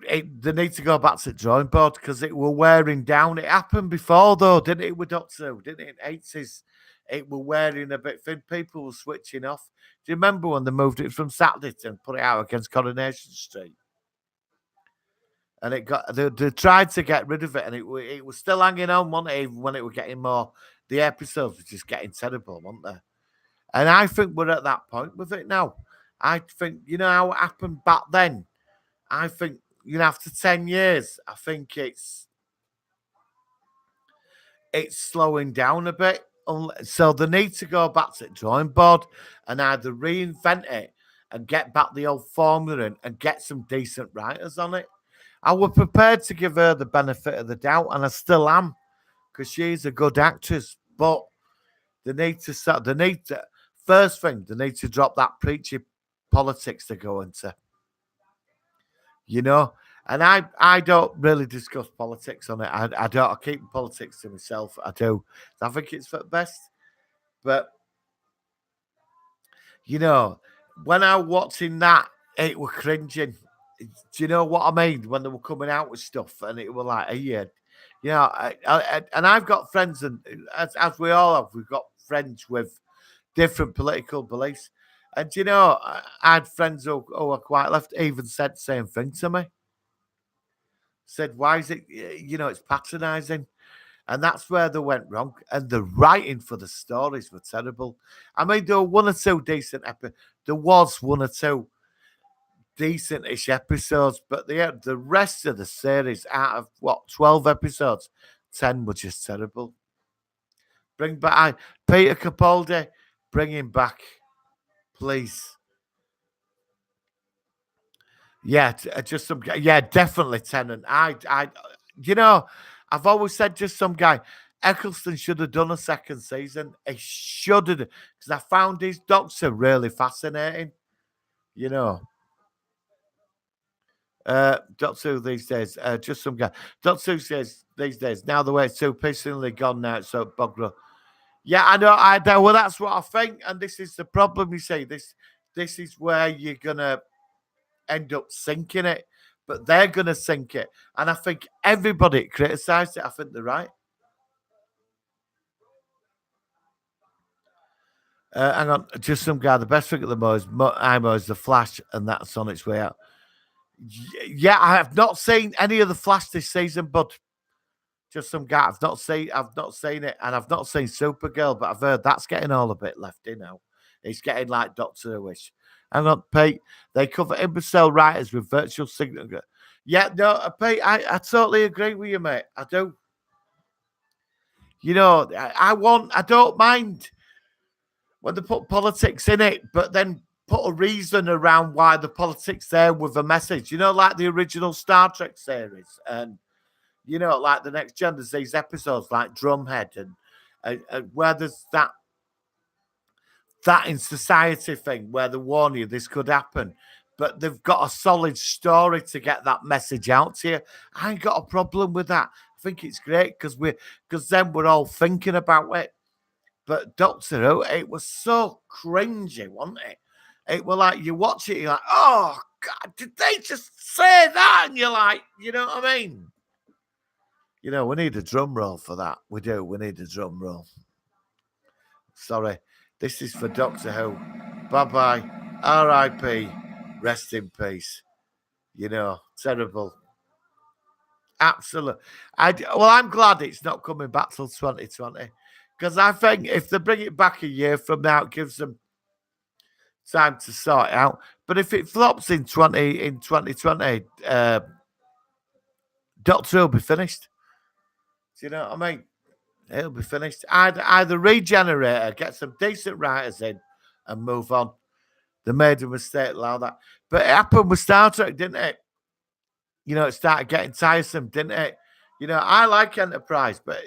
need to go back to the drawing board because it were wearing down. It happened before though, didn't it? With Doctor Who, didn't it? '80s, it were wearing a bit thin. People were switching off. Do you remember when they moved it from Saturday and put it out against Coronation Street? And it got they tried to get rid of it, and it was still hanging on, wasn't it? Even when it were getting more, the episodes were just getting terrible, weren't they? And I think we're at that point with it now. I think how it happened back then. I think after 10 years, I think it's slowing down a bit. So they need to go back to the drawing board and either reinvent it and get back the old formula and get some decent writers on it. I was prepared to give her the benefit of the doubt, and I still am, because she's a good actress. But they need to start. They need to first thing. They need to drop that preachy politics to go into. you know. And I don't really discuss politics on it. I don't. I keep politics to myself. I do. I think it's for the best. But you know, when I was watching that, it was cringing. Do you know what I mean? When they were coming out with stuff, and it was like, and I've got friends, and as we all have, we've got friends with different political beliefs. And I had friends who are quite left, even said the same thing to me. Said, why is it, it's patronizing. And that's where they went wrong. And the writing for the stories were terrible. I mean, there were one or two decent episodes. There was one or two decent-ish episodes, but the rest of the series, out of 12 episodes, 10 were just terrible. Bring back Peter Capaldi, bring him back, please. Yeah, just some guy. Yeah, definitely Tennant. I've always said just some guy. Eccleston should have done a second season. He should have, because I found his Doctor really fascinating. You know, Doctor Who these days, just some guy. Doctor Who says these days, now the way it's so personally gone now, it's so bugger. Yeah, I know. I know. Well, that's what I think, and this is the problem. You see, this is where you're gonna end up sinking it, but they're going to sink it. And I think everybody criticised it. I think they're right. Hang on, just some guy. The best thing at the moment is the Flash, and that's on its way out. Yeah, I have not seen any of the Flash this season, but just some guy. I've not seen it, and I've not seen Supergirl, but I've heard that's getting all a bit left in now. It's getting like Doctor Who-ish. Hang on, Pete. They cover imbecile writers with virtual signature. Yeah, no, Pete, I totally agree with you, mate. I do. I don't mind when they put politics in it, but then put a reason around why the politics there with a message. Like the original Star Trek series, and like the next gen. There's these episodes like Drumhead, and where there's that in society thing where they warn you this could happen, but they've got a solid story to get that message out to you. I ain't got a problem with that. I think it's great because then we're all thinking about it. But Doctor Who, it was so cringy, wasn't it? It was like you watch it, you're like, oh God, did they just say that? And you're like, you know what I mean? We need a drum roll for that. We do. We need a drum roll. Sorry. This is for Doctor Who. Bye bye. R.I.P. Rest in peace. Terrible. Absolute. I'm glad it's not coming back till 2020, because I think if they bring it back a year from now, it gives them time to sort it out. But if it flops in 2020, Doctor Who will be finished. Do you know what I mean? It'll be finished. Either regenerate, get some decent writers in, and move on. They made a mistake like that. But it happened with Star Trek, didn't it? It started getting tiresome, didn't it? I like Enterprise, but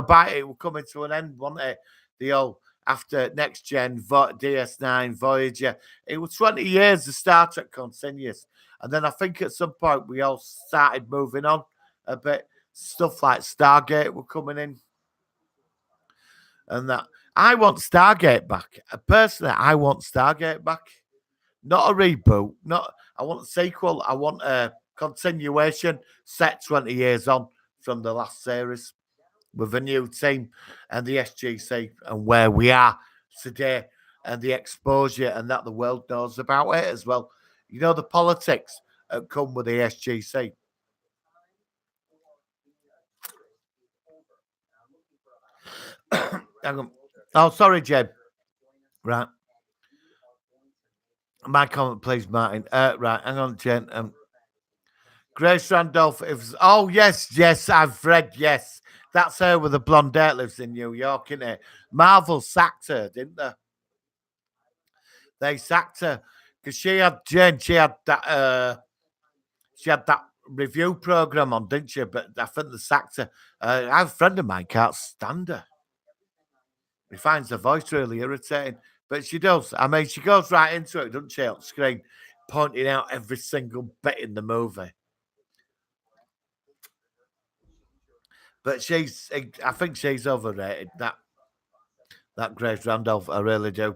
by it will coming to an end, wasn't it? The old after Next Gen, DS9, Voyager. It was 20 years the Star Trek continues. And then I think at some point we all started moving on a bit. Stuff like Stargate were coming in and that. I want Stargate back. Personally, I want Stargate back. Not a reboot. Not. I want a sequel. I want a continuation set 20 years on from the last series with a new team and the SGC and where we are today and the exposure and that the world knows about it as well. The politics that come with the SGC. Hang on. Oh, sorry, Jen. Right. My comment, please, Martin. Right. Hang on, Jen. Grace Randolph. Yes, I've read. Yes, that's her with the blondette lives in New York, isn't it? Marvel sacked her, didn't they? They sacked her because she had Jen. She had that. She had that review program on, didn't she? But I think the sacked her. I have a friend of mine can't stand her. He finds her voice really irritating, but she does. I mean, she goes right into it, doesn't she? On screen, pointing out every single bit in the movie. But I think she's overrated. That Grace Randolph, I really do.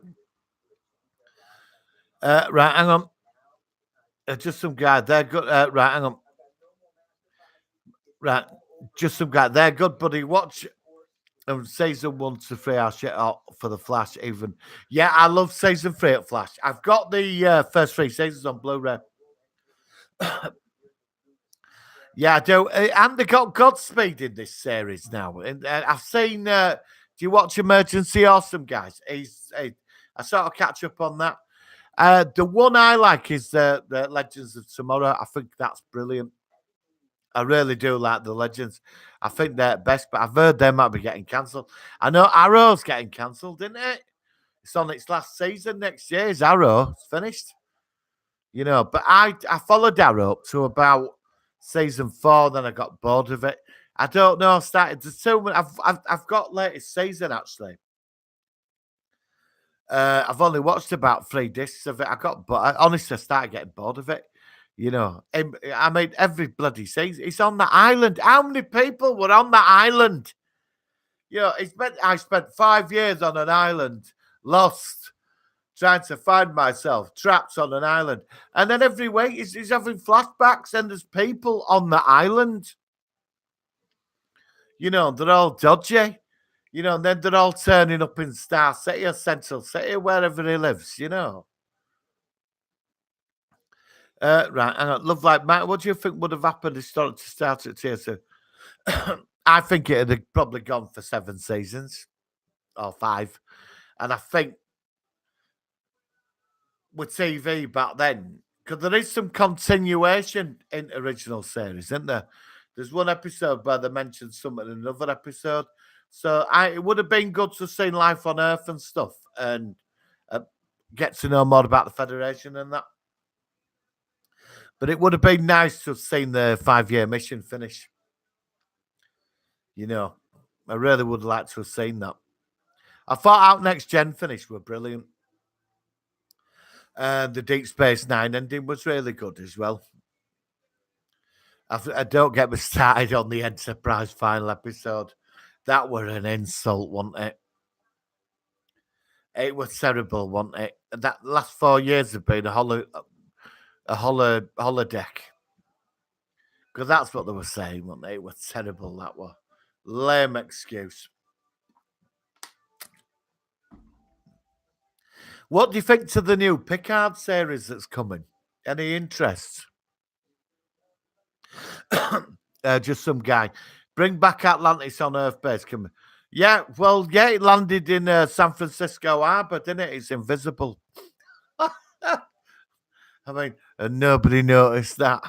Right, hang on. Just some guy. They're good. Right, hang on. Right, just some guy. They're good, buddy. Watch season 1 to 3. I'll shit out for the Flash. Even I love season 3 at Flash. I've got the first 3 seasons on Blu-ray. Yeah, I do. And they got Godspeed in this series now. And I've seen. Do you watch Emergency Awesome, guys? I sort of catch up on that. The one I like is the Legends of Tomorrow. I think that's brilliant. I really do like the Legends. I think they're best, but I've heard they might be getting cancelled. I know Arrow's getting cancelled, didn't it? It's on its last season next year. Is Arrow? It's finished. But I followed Arrow up to about season 4, then I got bored of it. I don't know. I started to too. I've got latest season actually. I've only watched about 3 discs of it. Honestly, I started getting bored of it. I mean, every bloody season. It's on the island. How many people were on the island? I spent 5 years on an island, lost, trying to find myself, trapped on an island. And then every week he's having flashbacks and there's people on the island. They're all dodgy. And then they're all turning up in Star City or Central City, wherever he lives, Right, hang on. Love Like Mike, what do you think would have happened if to start at tier 2? I think it had probably gone for 7 seasons or 5. And I think with TV back then, because there is some continuation in original series, isn't there? There's one episode where they mentioned something in another episode. So it would have been good to have seen Life on Earth and stuff and get to know more about the Federation and that. But it would have been nice to have seen the 5-year mission finish. I really would like to have seen that. I thought Out Next Gen finish were brilliant. The Deep Space Nine ending was really good as well. I don't get me started on the Enterprise final episode. That were an insult, wasn't it? It was terrible, wasn't it? That last 4 years have been a holodeck. Because that's what they were saying, wasn't they? It was terrible, that was. Lame excuse. What do you think to the new Picard series that's coming? Any interest? Just some guy. Bring back Atlantis on Earth base. It landed in San Francisco Harbor, didn't it? It's invisible. I mean, and nobody noticed that.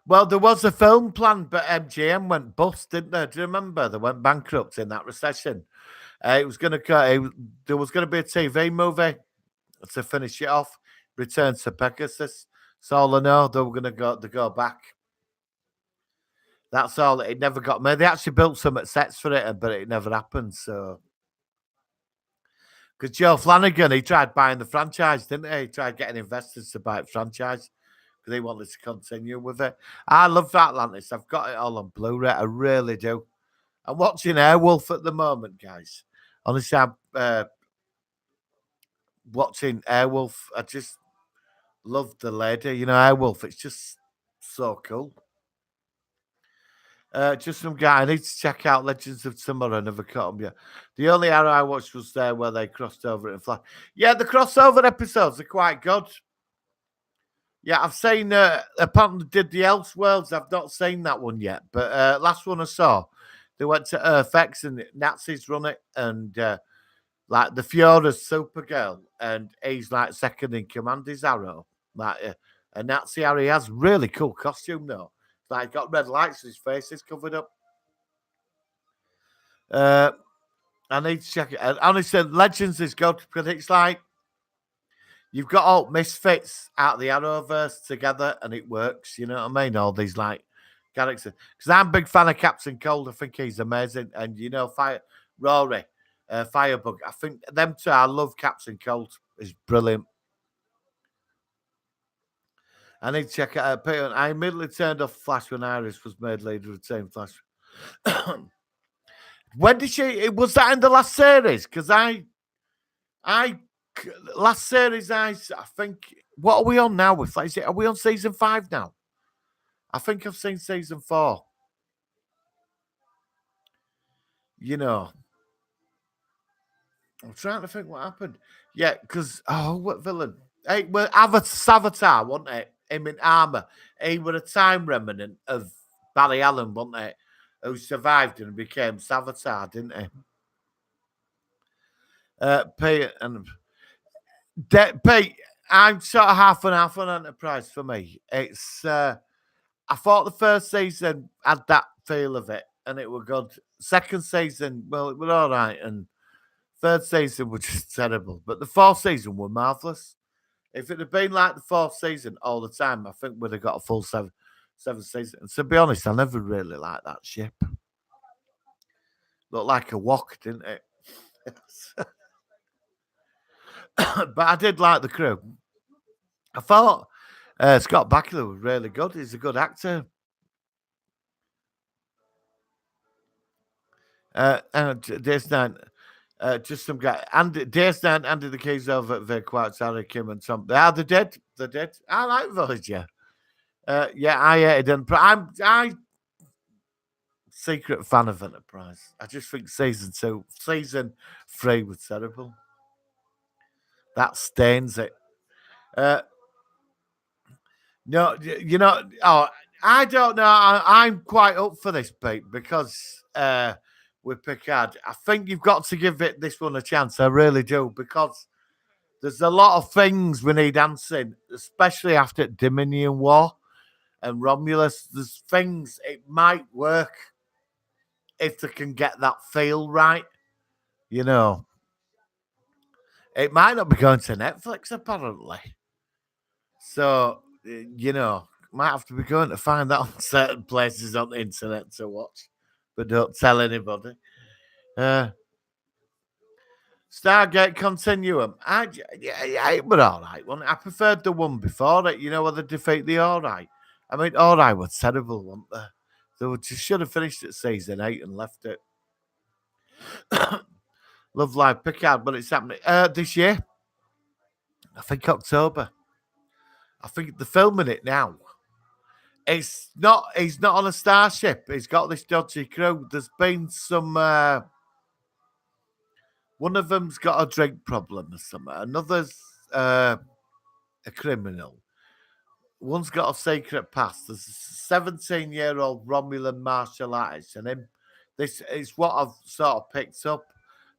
Well, there was a film planned, but MGM went bust, didn't they? Do you remember? They went bankrupt in that recession. It was going to there was going to be a TV movie to finish it off. Return to Pegasus. That's all I know. They were going to go back. That's all. It never got made. They actually built some sets for it, but it never happened. So, because Joe Flanagan, he tried buying the franchise, didn't he? He tried getting investors to buy the franchise because they wanted to continue with it. I love Atlantis. I've got it all on Blu-ray. I really do. I'm watching Airwolf at the moment, guys. Honestly, I'm watching Airwolf. I just love the lady. You know, Airwolf. It's just so cool. Just some guy. I need to check out Legends of Tomorrow. Never caught them yet. The only arrow I watched was there where they crossed over in Flash. Yeah, the crossover episodes are quite good. Yeah, I've seen. Apparently, did the Elseworlds. I've not seen that one yet, but last one I saw, they went to Earth-X and Nazis run it, and like the Fiora's Supergirl, and he's like second in command. His Arrow, like a Nazi Arrow. He has really cool costume though. Like got red lights, his face is covered up. I need to check it. Honestly, Legends is good because it's like you've got all misfits out of the Arrowverse together, and it works. You know what I mean? All these like characters. Because I'm a big fan of Captain Cold. I think he's amazing, and you know, Rory, Firebug. I think them two. I love Captain Cold. Is brilliant. I need to check it out. I immediately turned off Flash when Iris was made leader of Team Flash. When did she? Was that in the last series? Because I last series, I think. What are we on now with? Is it? Are we on season 5 now? I think I've seen season 4. You know, I'm trying to think what happened. Yeah, because what villain? Hey, well, Avatar, wasn't it? Him in armor. He was a time remnant of Barry Allen, wasn't it? Who survived and became Savitar, didn't he? Pete and Pete, I'm sort of half and half on Enterprise for me. It's I thought the first season had that feel of it, and it was good. Second season, well, it was all right, and third season was just terrible. But the fourth season were marvelous. If it had been like the fourth season all the time, I think we'd have got a full seven seasons. To be honest, I never really liked that ship. Looked like a wok, didn't it? But I did like the crew. I thought Scott Bakula was really good. He's a good actor. And there's nine. Just some guy. And there's nine. Andy the keys over at Vic White, Sarah Kim, and some. They're dead. They're dead. I like Voyager. Yeah, I hated Enterprise. I secret fan of Enterprise. I just think season 3 was terrible. That stains it. Uh, no, you know. Oh, I don't know. I'm quite up for this, Pete, because with Picard, I think you've got to give this one a chance. I really do, because there's a lot of things we need answering, especially after Dominion War and Romulus. There's things it might work if they can get that feel right. You know, it might not be going to Netflix apparently. So you know, might have to be going to find that on certain places on the internet to watch, but don't tell anybody. Uh, Stargate Continuum. Yeah, it was all right. I preferred the one before it. You know, where they defeat the All Right. I mean, All Right was terrible, weren't they? Just should have finished at season 8 and left it. Love Live Picard, but it's happening this year. I think October. I think they're filming it now. It's not. He's not on a starship. He's got this dodgy crew. There's been some. One of them's got a drink problem or something. Another's a criminal. One's got a secret past. There's a 17-year-old Romulan martial artist, and him. This is what I've sort of picked up.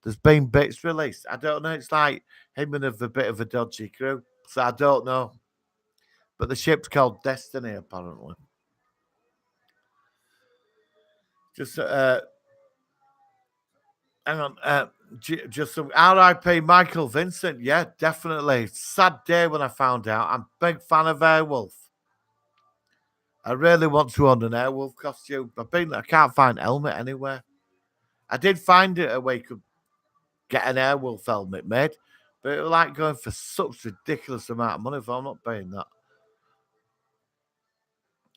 There's been bits released. I don't know. It's like him and a bit of a dodgy crew. So I don't know. But the ship's called Destiny, apparently. Just hang on. Just some R.I.P. Michael Vincent. Yeah, definitely. Sad day when I found out. I'm a big fan of Airwolf. I really want to own an Airwolf costume. I can't find helmet anywhere. I did find it where you could get an Airwolf helmet made, but it was like going for such ridiculous amount of money. For I'm not paying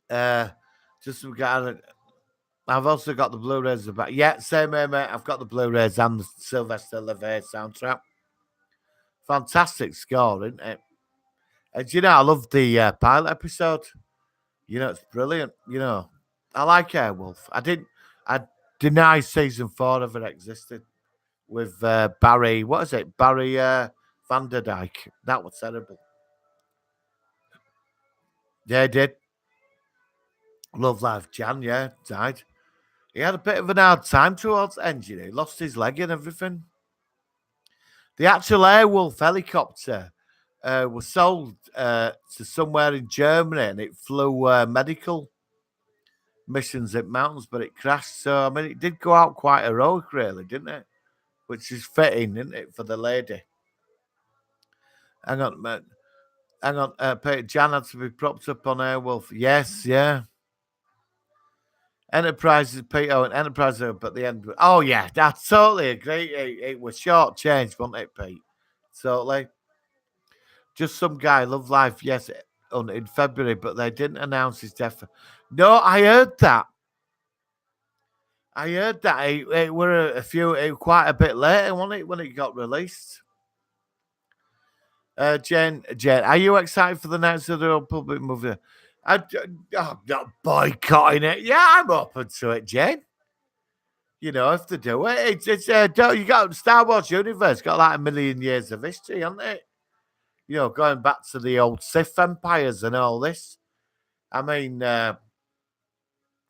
that. Just some guy. I've also got the Blu-rays about. Yeah, same here, mate. I've got the Blu-rays and the Sylvester LeVay soundtrack. Fantastic score, isn't it? And you know, I love the pilot episode. You know, it's brilliant. You know, I like Airwolf. I deny season 4 ever existed with Barry. What is it? Barry Van der Dyke. That was terrible. Yeah, he did. Love Life Jan, yeah, died. He had a bit of an hard time towards the end, you know. He lost his leg and everything. The actual Airwolf helicopter was sold to somewhere in Germany and it flew medical missions in mountains, but it crashed. So, I mean, it did go out quite heroic, really, didn't it? Which is fitting, isn't it, for the lady? Hang on, mate. Hang on. Peter Jan had to be propped up on Airwolf. Yes, yeah. Enterprises, Peter, and Enterprise up at the end. Oh, yeah, I totally agree. It was short change, wasn't it, Pete? Totally. Just some guy, Love Life, yes, in February, but they didn't announce his death. No, I heard that. It were quite a bit later, wasn't it, when it got released? Jen, are you excited for the Knights of the Old Public movie? I'm not boycotting it. Yeah, I'm open to it, Jen. You know, if they do it, you got Star Wars universe got like 1,000,000 years of history, hasn't it? You know, going back to the old Sith empires and all this. I mean,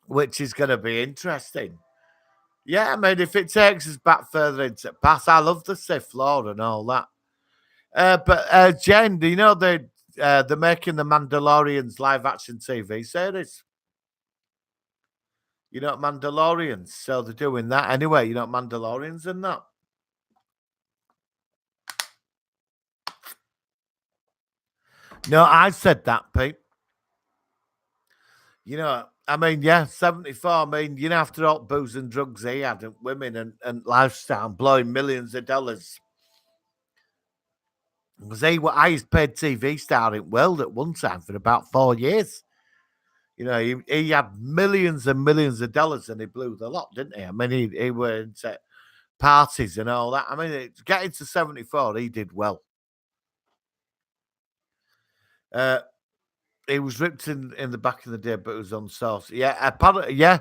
which is going to be interesting. Yeah, I mean, if it takes us back further into the past, I love the Sith Lord and all that. But Jen, do you know they're making the Mandalorians live action TV series? You know Mandalorians, so they're doing that anyway. You know Mandalorians and that. No, I said that, Pete. You know, I mean, yeah, 74. I mean, you know, after all booze and drugs he had, and women and lifestyle, blowing millions of dollars. Because he was highest paid TV star in the world at one time for about 4 years. You know, he had millions and millions of dollars and he blew the lot, didn't he? I mean, he went to parties and all that. I mean, getting to 74, he did well. He was ripped in the back of the day, but it was on sauce. Yeah, apparently, yeah.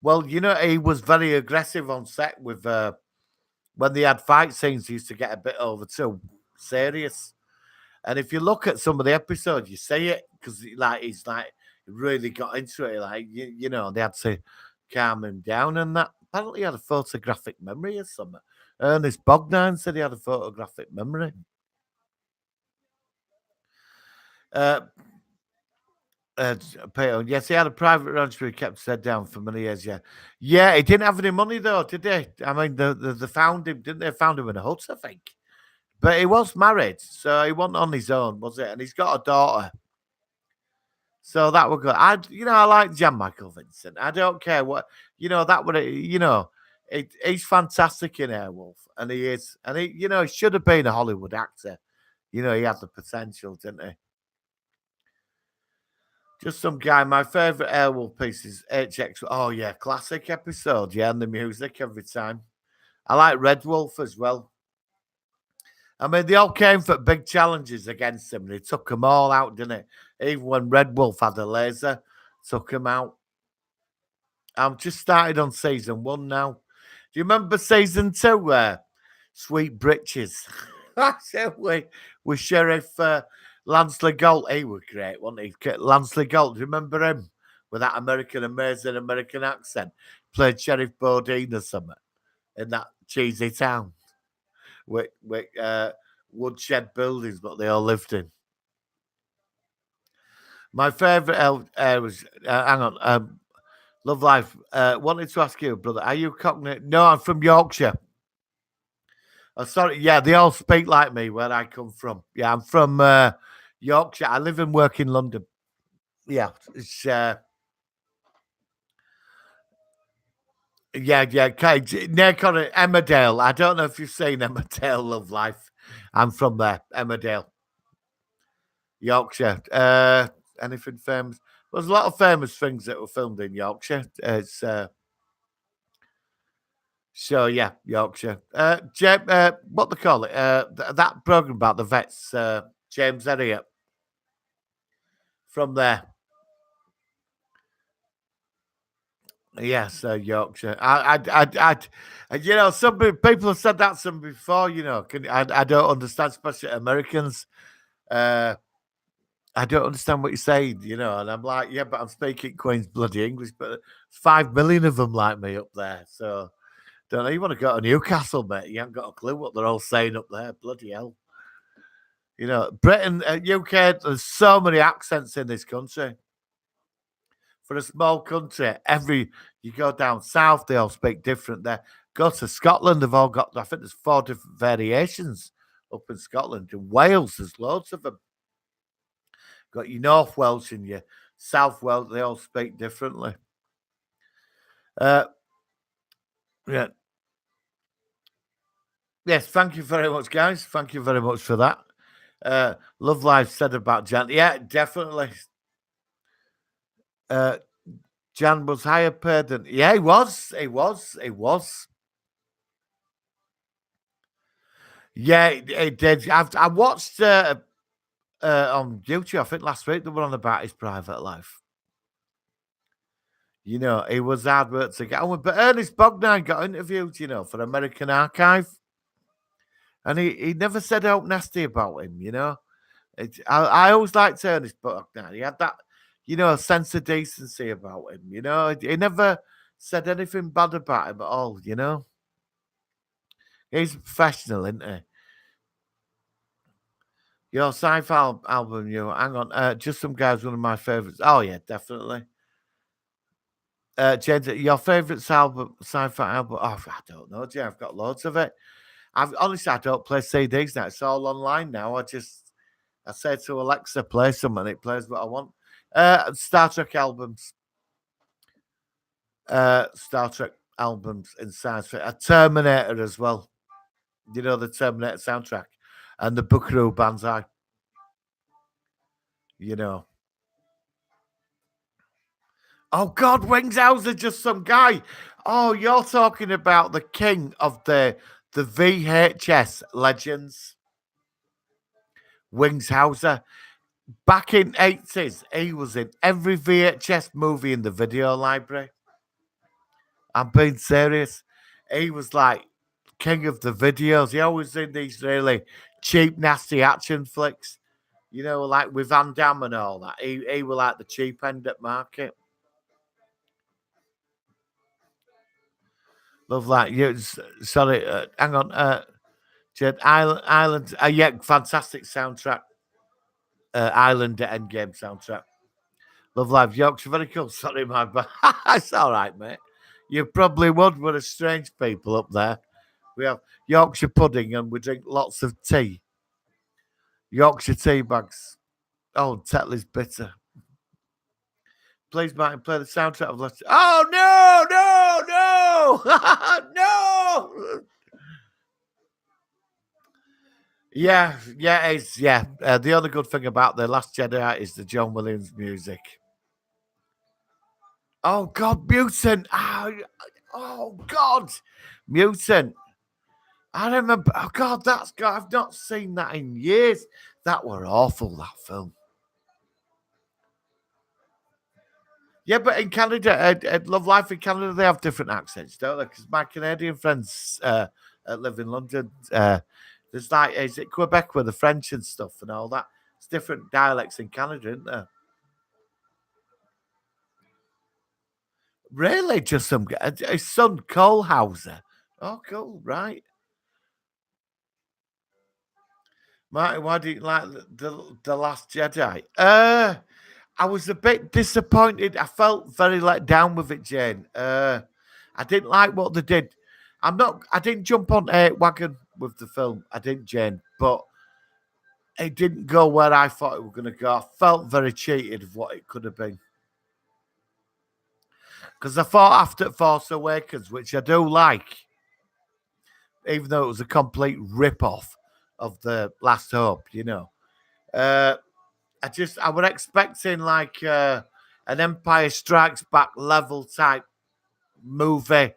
Well, you know, he was very aggressive on set with when they had fight scenes, he used to get a bit over too serious. And if you look at some of the episodes, you see it because he's like really got into it. Like you know, they had to calm him down and that. Apparently, he had a photographic memory or something. Ernest Bogdan said he had a photographic memory. Uh, Peter, yes, he had a private ranch where he kept his head down for many years. Yeah, yeah, he didn't have any money though, did he? I mean, they found him, didn't they? Found him in a hut, I think. But he was married, so he wasn't on his own, was it? And he's got a daughter. So that would go. I like Jan Michael Vincent. I don't care what, that would, he's fantastic in Airwolf, and he is, and he should have been a Hollywood actor. You know, he had the potential, didn't he? Just some guy. My favorite Airwolf piece is HX. Oh yeah, classic episode. Yeah, and the music every time. I like Red Wolf as well. I mean, they all came for big challenges against him, and he took them all out, didn't he? Even when Red Wolf had a laser, took him out. I'm just started on season 1 now. Do you remember season 2? Sweet Britches. with Sheriff Lansley Galt. He was great, wasn't he? Lansley Galt, do you remember him? With that amazing American accent. Played Sheriff Bodine or something in that cheesy town with woodshed buildings, but they all lived in. My favourite was, hang on, Love Life. Wanted to ask you, brother, are you Cockney? No, I'm from Yorkshire. Oh, sorry. Yeah, they all speak like me where I come from. Yeah, I'm from Yorkshire. I live and work in London. Yeah, it's yeah. Near Connor, Emmerdale. I don't know if you've seen Emmerdale Love Life. I'm from there, Emmerdale, Yorkshire. Anything famous? There's a lot of famous things that were filmed in Yorkshire. It's so yeah, Yorkshire. What they call it? That program about the vets. James Elliott from there. Yes, Yorkshire. You know, people have said that to me before. You know, I don't understand, especially Americans. Uh, I don't understand what you're saying. You know, and I'm like, yeah, but I'm speaking Queen's bloody English. But there's 5 million of them like me up there. So don't know. You want to go to Newcastle, mate? You haven't got a clue what they're all saying up there. Bloody hell. You know, Britain, UK. There's so many accents in this country. For a small country, you go down south, they all speak different there. Go to Scotland, they've all got, I think there's 4 different variations up in Scotland. In Wales, there's loads of them. Got your North Welsh and your South Welsh, they all speak differently. Uh, yeah. Yes, thank you very much, guys. Thank you very much for that. Love Life said about Jan. Yeah, definitely. Uh, Jan was higher paid than. Yeah, he was. He was. He was. Yeah, it did. I watched on YouTube, I think last week, they were on about his private life. You know, he was hard work to get on with. But Ernest Bogdan got interviewed, you know, for American Archive. And he never said out nasty about him, you know. I always liked Ernest Bogdan. He had that, you know, sense of decency about him, you know. He never said anything bad about him at all, you know. He's a professional, isn't he? Your sci-fi album, you hang on. Just Some Guys, one of my favorites. Oh yeah, definitely. James, your favourite album, sci-fi album? Oh, I don't know, Jay. I've got loads of it. Honestly, I don't play CDs now. It's all online now. I say to Alexa, play some, and it plays what I want. Star Trek albums. Star Trek albums in science fiction. A Terminator as well. You know the Terminator soundtrack and the Buckaroo Banzai. You know. Oh God, Wings Hauser, just some guy. Oh, you're talking about the king of the VHS legends, Wings Hauser. Back in 80s, he was in every VHS movie in the video library. I'm being serious. He was like king of the videos. He always did these really cheap, nasty action flicks. You know, like with Van Damme and all that. He was like the cheap end at market. Love that. Sorry, hang on. Jed, Island. Yeah, fantastic soundtrack. Island at Endgame soundtrack. Love Live Yorkshire. Very cool. Sorry, my bad. It's all right, mate. You probably would. We're a strange people up there. We have Yorkshire pudding and we drink lots of tea. Yorkshire tea bags. Oh, Tetley's bitter. Please, Martin, play the soundtrack of Leicester. Oh, no, no. Yeah, it's yeah. The other good thing about the Last Jedi is the John Williams music. Oh God, Mutant! Oh God, Mutant! I remember. Oh God, that's God. I've not seen that in years. That were awful. That film. Yeah, but in Canada, Love Life in Canada, they have different accents, don't they? Because my Canadian friends live in London. There's like, is it Quebec with the French and stuff and all that? It's different dialects in Canada, isn't there? Really, just some his son Cole Hauser. Oh, cool, right. Martin, why do you like the Last Jedi? I was a bit disappointed. I felt very let down with it, Jane. I didn't like what they did. I didn't jump on a wagon with the film. I didn't, Jane, but it didn't go where I thought it was going to go. I felt very cheated of what it could have been. Because I thought after Force Awakens, which I do like, even though it was a complete rip-off of the Last Hope, Uh, I was expecting like an Empire Strikes Back level type movie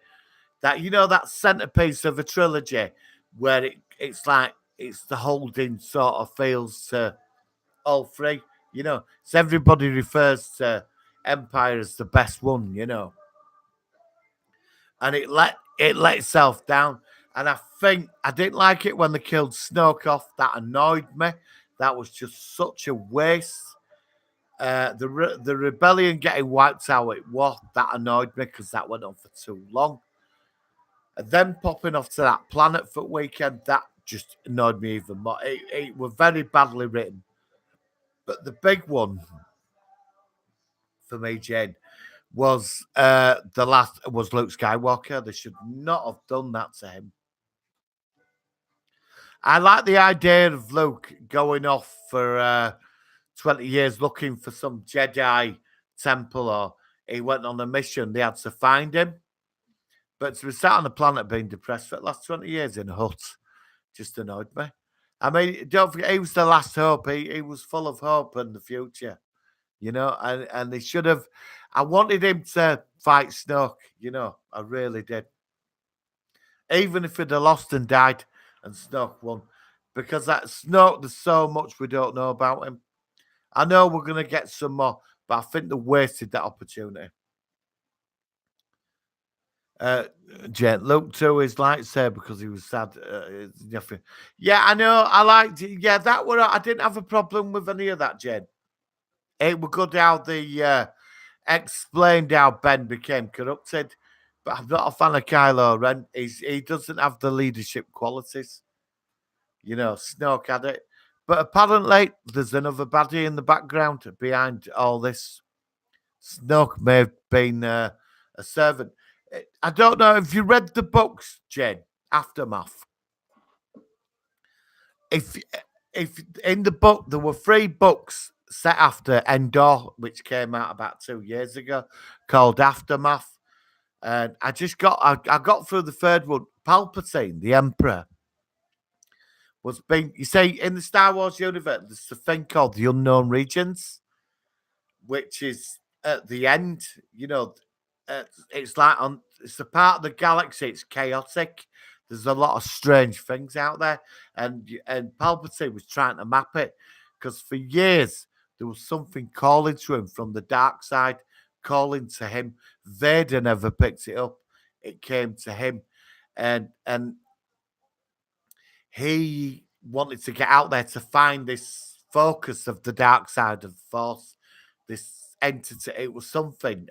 that that centerpiece of a trilogy where it's like it's the holding sort of feels to all three. So everybody refers to Empire as the best one, and it let itself down. And I think I didn't like it when they killed Snoke off. That annoyed me. That was just such a waste. The rebellion getting wiped out it was that annoyed me because that went on for too long. And then popping off to that planet for weekend, that just annoyed me even more. It was very badly written. But the big one for me, Jane, was the last was Luke Skywalker. They should not have done that to him. I like the idea of Luke going off for 20 years looking for some Jedi temple, or he went on a mission. They had to find him. But to be sat on the planet being depressed for the last 20 years in a hut just annoyed me. I mean, don't forget, he was the last hope. He was full of hope in the future, and they should have. I wanted him to fight Snoke, I really did. Even if he'd have lost and died and Snoke won. Because that Snoke, there's so much we don't know about him. I know we're going to get some more, but I think they wasted that opportunity. Uh, Jen, Luke to his lightsaber because he was sad. Yeah, I know. I liked it. Yeah, that were. I didn't have a problem with any of that, Jen. It was good how they explained how Ben became corrupted, but I'm not a fan of Kylo Ren. He doesn't have the leadership qualities. Snoke had it. But apparently, there's another baddie in the background behind all this. Snoke may have been a servant. I don't know if you read the books, Jen. Aftermath. If if in the book there were 3 books set after Endor, which came out about 2 years ago, called Aftermath, and I got through the third one. Palpatine, the Emperor, was being. You say in the Star Wars universe, there's a thing called the Unknown Regions, which is at the end. It's like it's a part of the galaxy. It's chaotic. There's a lot of strange things out there, and Palpatine was trying to map it because for years there was something calling to him from the dark side, calling to him. Vader never picked it up. It came to him, and he wanted to get out there to find this focus of the dark side of the Force, this entity. It was something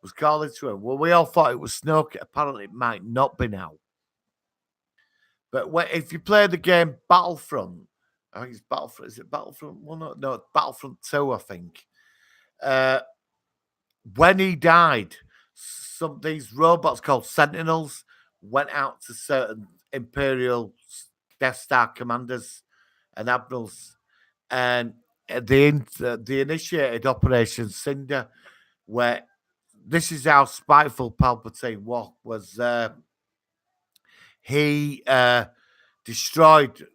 was calling to him. Well, we all thought it was Snoke. Apparently, it might not be now. But if you play the game Battlefront, I think it's Battlefront. Is it Battlefront 1? No, it's Battlefront 2, I think. Uh, when he died, some these robots called Sentinels went out to certain Imperial Death Star commanders and admirals, and they initiated Operation Cinder, where this is how spiteful Palpatine was. He destroyed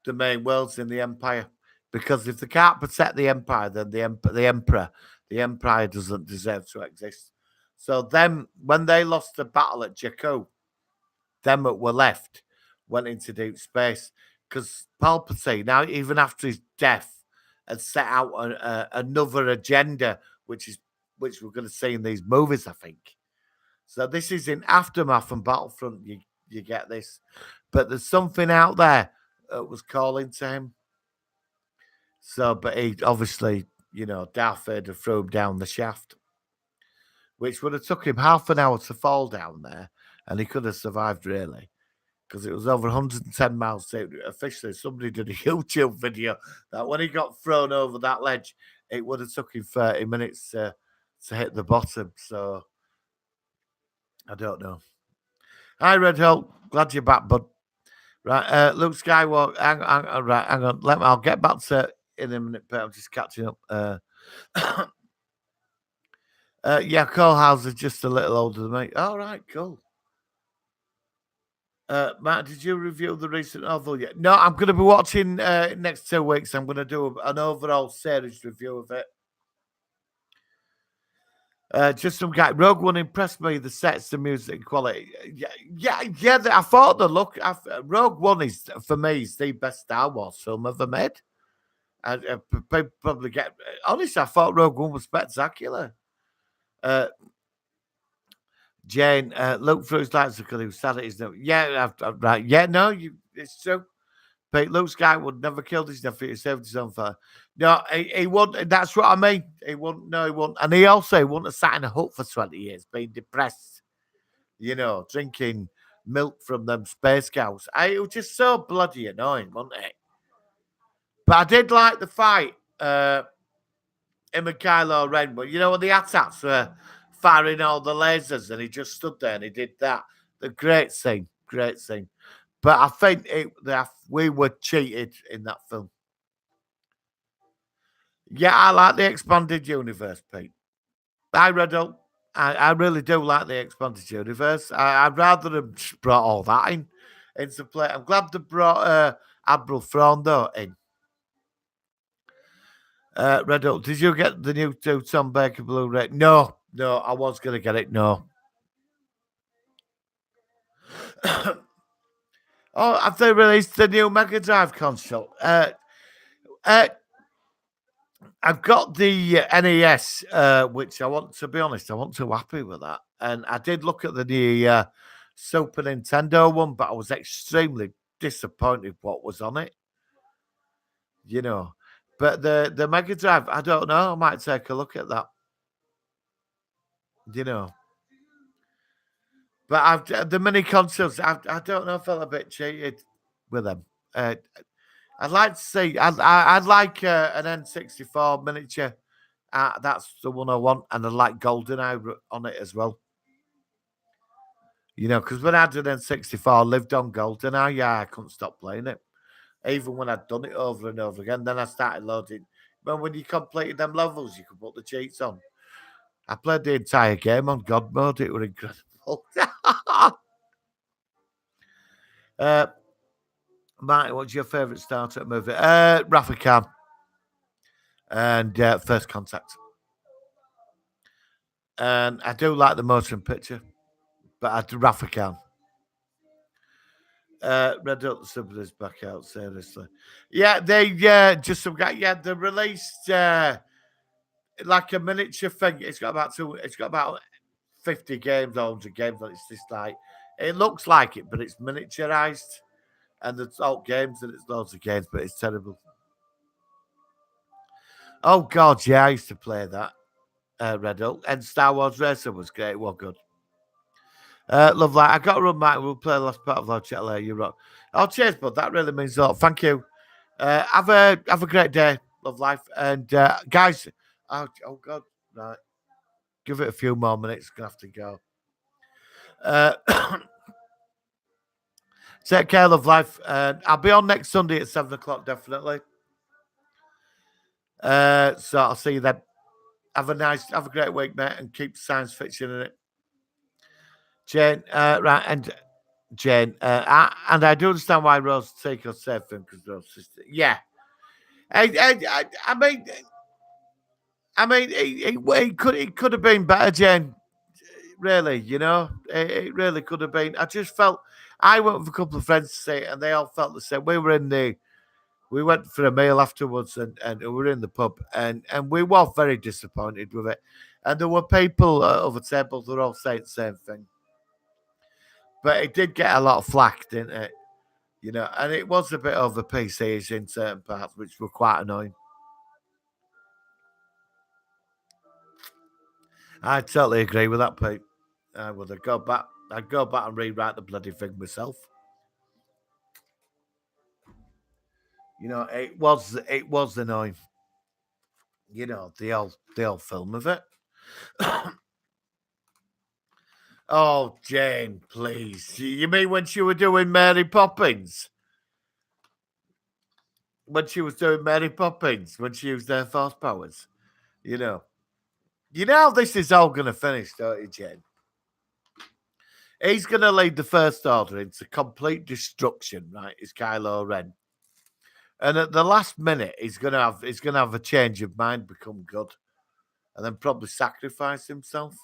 the main worlds in the Empire because if they can't protect the Empire, then the Empire doesn't deserve to exist. So then, when they lost the battle at Jakku, them that were left went into deep space because Palpatine, now even after his death, had set out another agenda, which we're going to see in these movies, I think. So this is in Aftermath and Battlefront. You get this, but there's something out there that was calling to him. So, but he obviously, Darth Vader threw him down the shaft, which would have took him half an hour to fall down there, and he could have survived really, because it was over 110 miles. Officially, somebody did a YouTube video that when he got thrown over that ledge, it would have took him 30 minutes to hit the bottom. So, I don't know. Hi, Red Hill. Glad you're back, bud. Right, Luke Skywalker. Right, hang on. I'll get back to in a minute, but I'm just catching up. Yeah, Cole House is just a little older than me. All right, cool. Matt, did you review the recent novel yet? No, I'm going to be watching next 2 weeks. I'm going to do an overall series review of it. Just some guy. Rogue One impressed me. The sets, the music quality. Yeah. I thought the look. Rogue One is for me is the best Star Wars film ever made. Probably get. Honestly, I thought Rogue One was spectacular. Uh, Jane, Luke through his lights because he was sad at his no. Yeah, right. Yeah, no, it's true. But Luke Skywalker would never killed his nephew. He saved his own father. No, he wouldn't. That's what I mean. He wouldn't. No, he wouldn't. And he also wouldn't have sat in a hut for 20 years, being depressed. Drinking milk from them space cows. It was just so bloody annoying, wasn't it? But I did like the fight. Him and Kylo Ren, but when the attacks were firing all the lasers, and he just stood there and he did that. The great scene, great scene. But I think we were cheated in that film. Yeah, I like the expanded universe, Pete. I read up. I really do like the expanded universe. I'd rather have just brought all that into play. I'm glad they brought Admiral Thrawn though in. Red Up, did you get the new Tom Baker Blu-ray? No, I was going to get it. No. Oh, have they released the new Mega Drive console? I've got the NES, which I want to be honest, I wasn't too happy with that. And I did look at the new Super Nintendo one, but I was extremely disappointed what was on it. But the Mega Drive, I don't know. I might take a look at that. You know. But the mini consoles, I don't know, I felt a bit cheated with them. I'd like to see. I'd like an N64 miniature. That's the one I want, and I like GoldenEye on it as well. Because when I had an N64, I lived on GoldenEye. Yeah, I couldn't stop playing it, even when I'd done it over and over again. Then I started loading. But when you completed them levels, you could put the cheats on. I played the entire game on God mode. It was incredible. Martin, what's your favourite Star Trek movie? Rafa Khan and First Contact. And I do like the motion picture, but I do Rafa Khan. Red Hot Subways back out, seriously. Yeah, they just some guy. Yeah, they released like a miniature thing. It's got about 50 games, 100 games, and it's just like it looks like it, but it's miniaturized. And it's all games and it's loads of games, but it's terrible. Oh God, yeah, I used to play that. Red Hulk and Star Wars Racer was great. Well, good. Love that. I got to run back. We'll play the last part of our chat later. You're right. Oh, cheers, bud. That really means a lot. Thank you. Have a great day. Love life. And guys, oh God, right. Give it a few more minutes. Gonna have to go. Uh, take care, love life. I'll be on next Sunday at 7 o'clock, definitely. So I'll see you then. Have a great week, mate, and keep science fiction in it. Jane, right, and Jane, and I do understand why Rose take her safe him because Rose's sister. Yeah, I mean, it could have been better, Jane. Really, it really could have been. I just felt I went with a couple of friends to see it, and they all felt the same. We went for a meal afterwards, and we were in the pub, and we were very disappointed with it. And there were people at other tables who were all saying the same thing. But it did get a lot of flack, didn't it? And it was a bit over PC in certain parts, which were quite annoying. I totally agree with that, Pete. I would have go back. I'd go back and rewrite the bloody thing myself. It was annoying. The old film of it. Oh, Jane, please. You mean when she was doing Mary Poppins? When she was doing Mary Poppins, when she used their force powers, you know. You know how this is all going to finish, don't you, Jane? He's going to lead the First Order into complete destruction, right? Is Kylo Ren, and at the last minute, he's gonna have a change of mind, become good, and then probably sacrifice himself.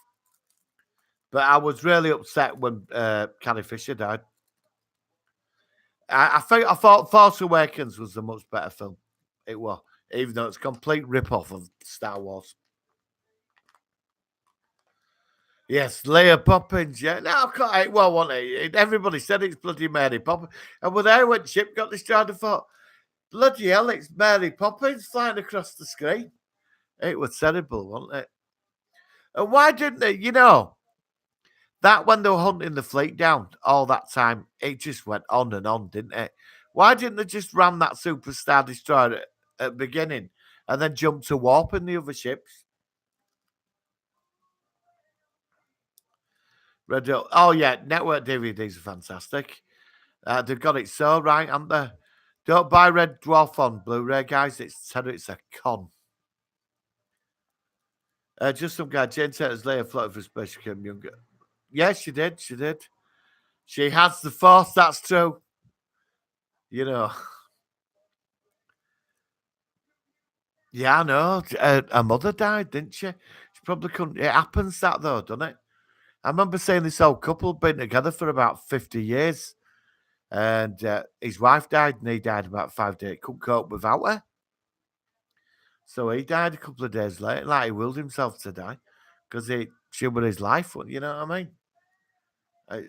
But I was really upset when Carrie Fisher died. I thought Force Awakens was the much better film. It was, even though it's a complete rip off of Star Wars. Yes, Leia Poppins. Yeah, no, it well, wasn't it? Everybody said it's bloody Mary Poppins, and when I went ship got destroyed, I thought, bloody hell, it's Mary Poppins flying across the screen. It was terrible, wasn't it? And why didn't they? That when they were hunting the fleet down all that time, it just went on and on, didn't it? Why didn't they just ram that superstar destroyer at the beginning and then jump to warp in the other ships? Oh yeah, network DVDs are fantastic. They've got it so right, haven't they? Don't buy Red Dwarf on Blu-ray, guys. It's a con. Just some guy, Jane Taylor's later floated for space became younger. Yes, she did. She did. She has the force. That's true. You know. Yeah, I know. Her mother died, didn't she? She probably couldn't. It happens that though, doesn't it? I remember seeing this old couple been together for about 50 years, and his wife died, and he died about 5 days. Couldn't cope without her, so he died a couple of days later. Like he willed himself to die because she was his life. You know what I mean?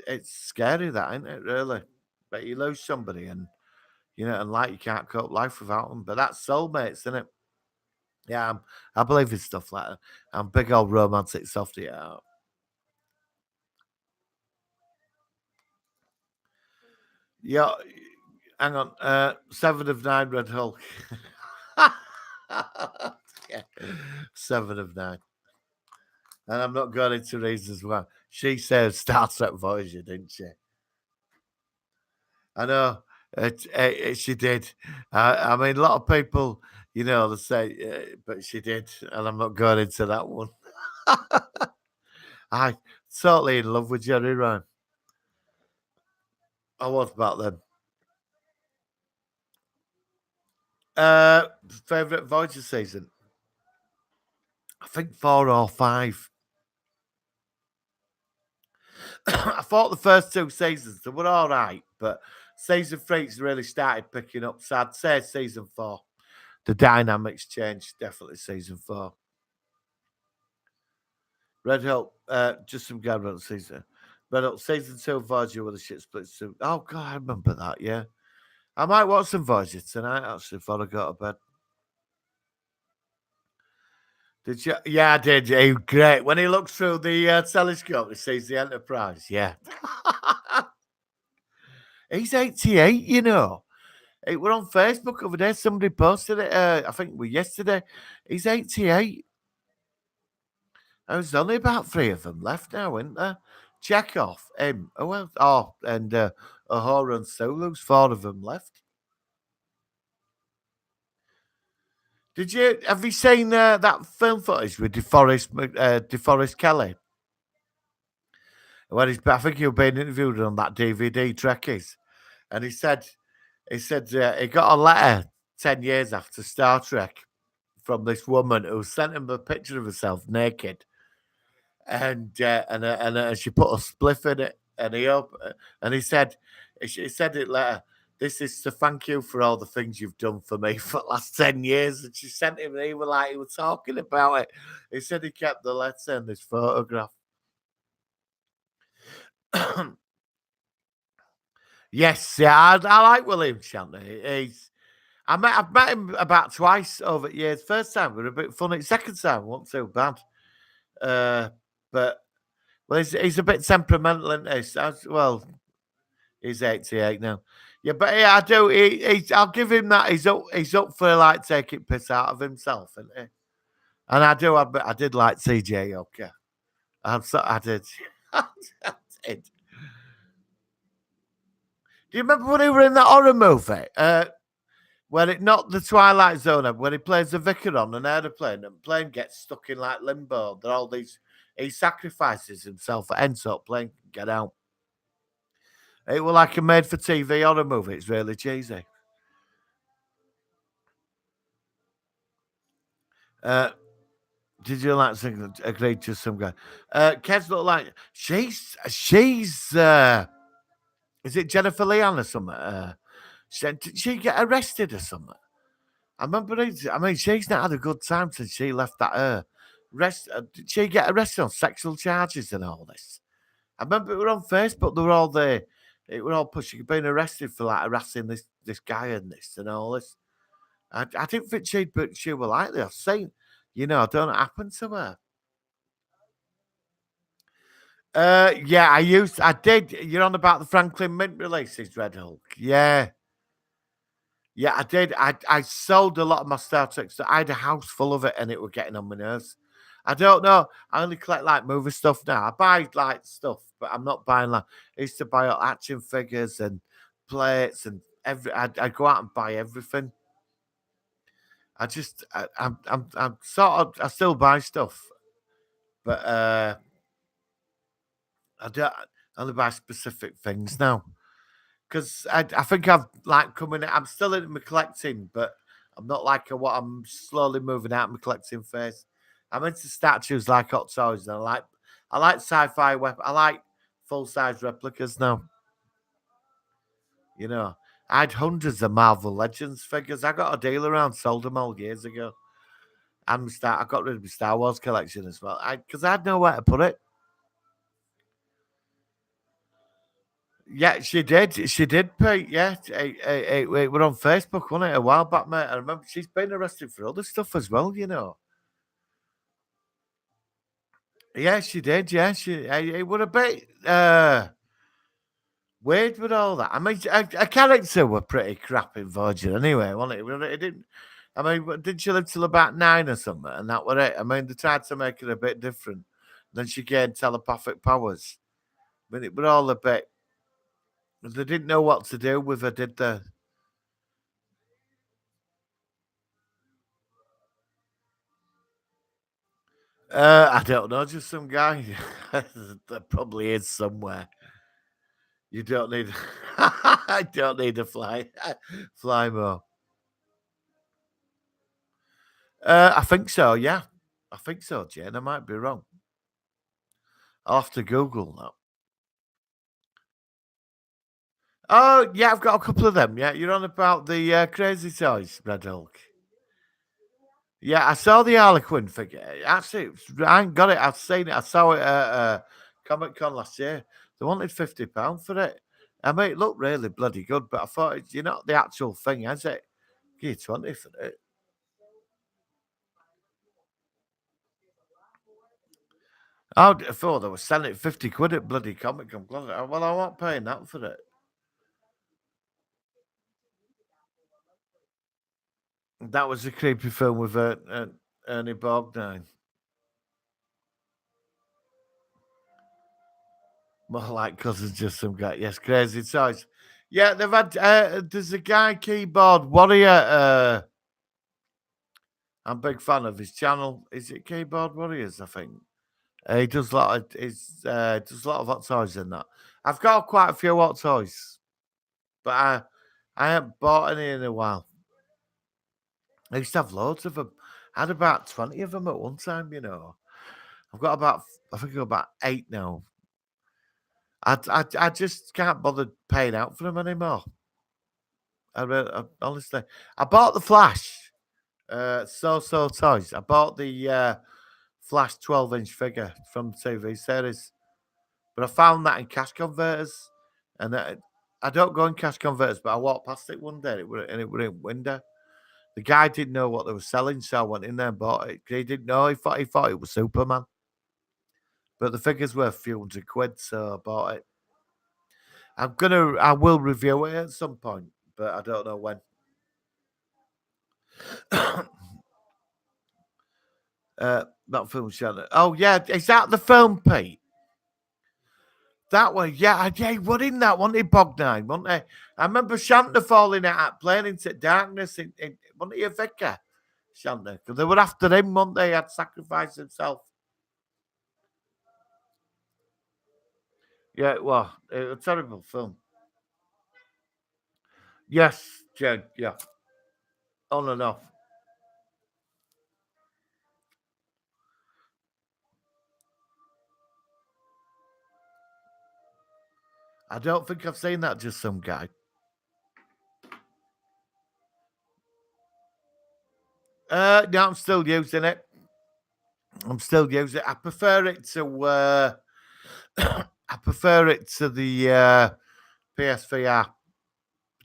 It's scary, that, isn't it? Really, but you lose somebody, and and like you can't cope life without them. But that's soulmates, isn't it? Yeah, I believe in stuff like that. I'm a big old romantic softy. Yeah, hang on. 7 of 9 Red Hulk. Yeah, 7 of 9. And I'm not going into reasons why. She said Star Trek Voyager, didn't she? I know. She did. I mean, a lot of people, they say, but she did. And I'm not going into that one. I totally in love with Jerry Ryan. I was about them. Favorite Voyager season? I think 4 or 5. I thought the first 2 seasons they were all right, but season 3's really started picking up. So I'd say season 4. The dynamics changed. Definitely season 4. Red Hill, just some guy on season. Red Hill season 2 Voyager with the shit splits. Oh god, I remember that. Yeah, I might watch some Voyager tonight actually before I go to bed. Did you? Yeah, I did. Yeah, great. When he looks through the telescope, he sees the Enterprise. Yeah. He's 88, It were on Facebook over there. Somebody posted it. I think it was yesterday. He's 88. There's only about 3 of them left now, isn't there? Chekhov, him. Oh, well. Oh, and Uhura and Sulu's 4 of them left. Have you seen that film footage with DeForest Kelly? When I think he was being interviewed on that DVD Trekkies, and he said he got a letter 10 years after Star Trek from this woman who sent him a picture of herself naked, and she put a spliff in it, and he said it later. This is to thank you for all the things you've done for me for the last 10 years. And she sent him, and he was talking about it. He said he kept the letter and this photograph. Yes, yeah, I like William Shatner. I've met him about twice over the years. First time we were a bit funny. Second time wasn't too bad. But he's a bit temperamental, isn't he? Well, he's 88 now. Yeah, but yeah, I do. I'll give him that. He's up for like taking piss out of himself, isn't he? And I do. I did like CJ. Okay, I did. That's it. Do you remember when he were in that horror movie? When it not the Twilight Zone, when he plays the vicar on an aeroplane and the plane gets stuck in like limbo. There are all these he sacrifices himself and ends up plane can get out. It was like a made for TV horror movie. It's really cheesy. Uh did you like sing agreed to some guy? Kids look like she's is it Jennifer Leon or something? Did she get arrested or something? I remember. I mean, she's not had a good time since she left that. Did she get arrested on sexual charges and all this? I remember it were on Facebook. They were all there. It were all pushing, being arrested for like harassing this guy and this and all this. I didn't think but she were like that. I've seen, I don't know what happened to her. Yeah, I did. You're on about the Franklin Mint releases, Red Hulk. Yeah. Yeah, I did. I sold a lot of my Star Trek stuff. I had a house full of it, and it was getting on my nerves. I don't know. I only collect like movie stuff now. I buy like stuff, but I'm not buying like I used to buy all action figures and plates and I go out and buy everything. I'm sort of I still buy stuff, but I don't I only buy specific things now. Because I think I've like coming. I'm still in my collecting, but I'm not like a, what I'm slowly moving out of my collecting phase. I'm into statues like hot toys, and I like sci-fi weapon. I like full size replicas now. You know, I had hundreds of Marvel Legends figures. I got a deal around, sold them all years ago. And I got rid of my Star Wars collection as well. Because I had nowhere to put it. Yeah, she did. She did, Pete. Yeah, it were on Facebook, wasn't it, a while back, mate? I remember she's been arrested for other stuff as well. Yeah, she did. Yeah, it would a bit weird with all that. I mean, a character were pretty crap in Virgin anyway, wasn't it? It didn't. I mean, did she live till about 9 or something? And that were it. I mean, they tried to make it a bit different. Then she gained telepathic powers. I mean, it were all a bit. They didn't know what to do with her, did they? I don't know, just some guy. There probably is somewhere. You don't need. I don't need to fly. Fly more. I think so. Yeah, I think so, Jane. I might be wrong. I'll have to Google that. Oh yeah, I've got a couple of them. Yeah, you're on about the crazy toys, Red Hulk. Yeah, I saw the Harlequin figure. Actually, I ain't got it. I've seen it. I saw it at Comic Con last year. They wanted £50 for it. I mean, it looked really bloody good, but I thought, the actual thing, has it? Give you 20 for it. I thought they were selling it 50 quid at bloody Comic Con. Well, I wasn't paying that for it. That was a creepy film with Ernie Bogdan. More like cousins, just some guy. Yes, crazy toys. Yeah, they've had. There's a guy, Keyboard Warrior. I'm a big fan of his channel. Is it Keyboard Warriors? I think he does a lot of. Does a lot of hot toys in that. I've got quite a few hot toys, but I haven't bought any in a while. I used to have loads of them. I had about 20 of them at one time. I've got about. I think I've got about 8 now. I just can't bother paying out for them anymore. Honestly, I bought the Flash. So toys. I bought the Flash 12-inch figure from the TV series, but I found that in cash converters, and I don't go in cash converters, but I walked past it one day, and it were in window. The guy didn't know what they were selling, so I went in there and bought it. He didn't know. He thought it was Superman, but the figure's worth a few hundred quid, so I bought it. I will review it at some point, but I don't know when. Not film channel. Oh yeah, is that the film, Pete? That one, yeah, he was in that, wasn't he, Bognine, wasn't he? I remember Shanta falling out, playing into darkness wasn't he a vicar, Shanta? Because they were after him, weren't they? He had sacrificed himself. Yeah, it was a terrible film. Yes, Jane, yeah, on and off. I don't think I've seen that, just some guy. No, I'm still using it. I'm still using it. I prefer it to I prefer it to the PSVR.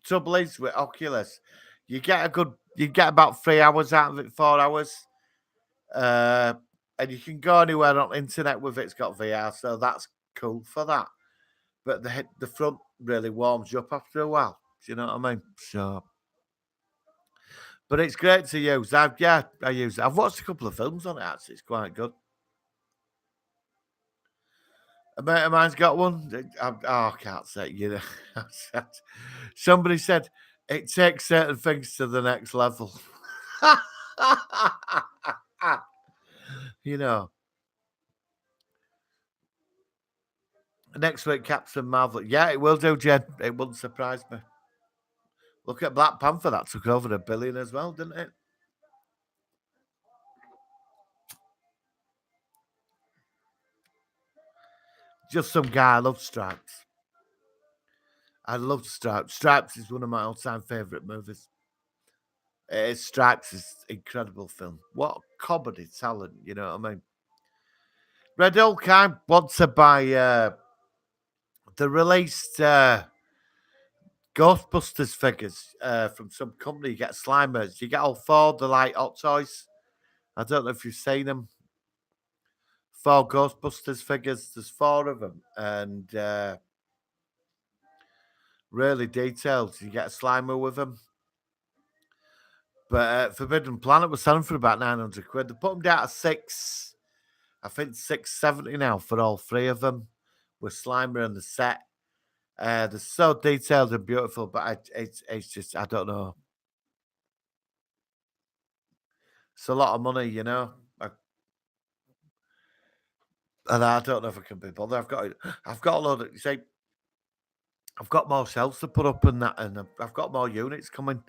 Trouble is with Oculus, you get about 3 hours out of it, 4 hours. Uh and you can go anywhere on the internet with it. It's got VR, so that's cool for that. But the front really warms you up after a while. Do you know what I mean? So but it's great to use. I use it. I've watched a couple of films on it actually. It's quite good. A mate of mine's got one. I can't say, Somebody said it takes certain things to the next level. you know, Next week, Captain Marvel. Yeah, it will do, Jen. It wouldn't surprise me. Look at Black Panther. That took over $1 billion as well, didn't it? Just some guy. I love Stripes. I love Stripes. Stripes is one of my all-time favorite movies. Stripes is incredible film. What comedy talent, you know what I mean? Red Hulk, I want to buy the released Ghostbusters figures from some company. You get Slimers. You get all four, the like hot toys. I don't know if you've seen them. Four Ghostbusters figures. There's four of them. And really detailed. You get a Slimer with them. But Forbidden Planet was selling for about 900 quid. They put them down to six. I think 670 now for all three of them with Slimer and the set. They're so detailed and beautiful, but it's just, I don't know. It's a lot of money, you know. And I don't know if I can be bothered. I've got a load of, you see, I've got more shelves to put up and that, and I've got more units coming.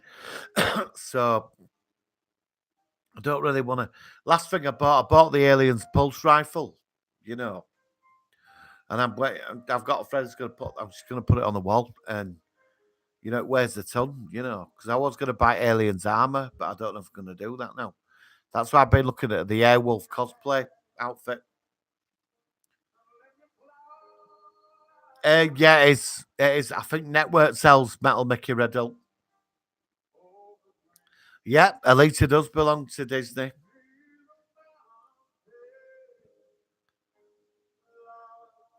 So I don't really want to. Last thing I bought the Aliens Pulse Rifle, you know, and I'm waiting. I've got a friend who's going to put. I'm just going to put it on the wall, and it weighs a ton, because I was going to buy Aliens armor, but I don't know if I'm going to do that now. That's why I've been looking at the Airwolf cosplay outfit. Yeah, it is. It is. I think Network sells Metal Mickey Riddle. Yeah, Alita does belong to Disney.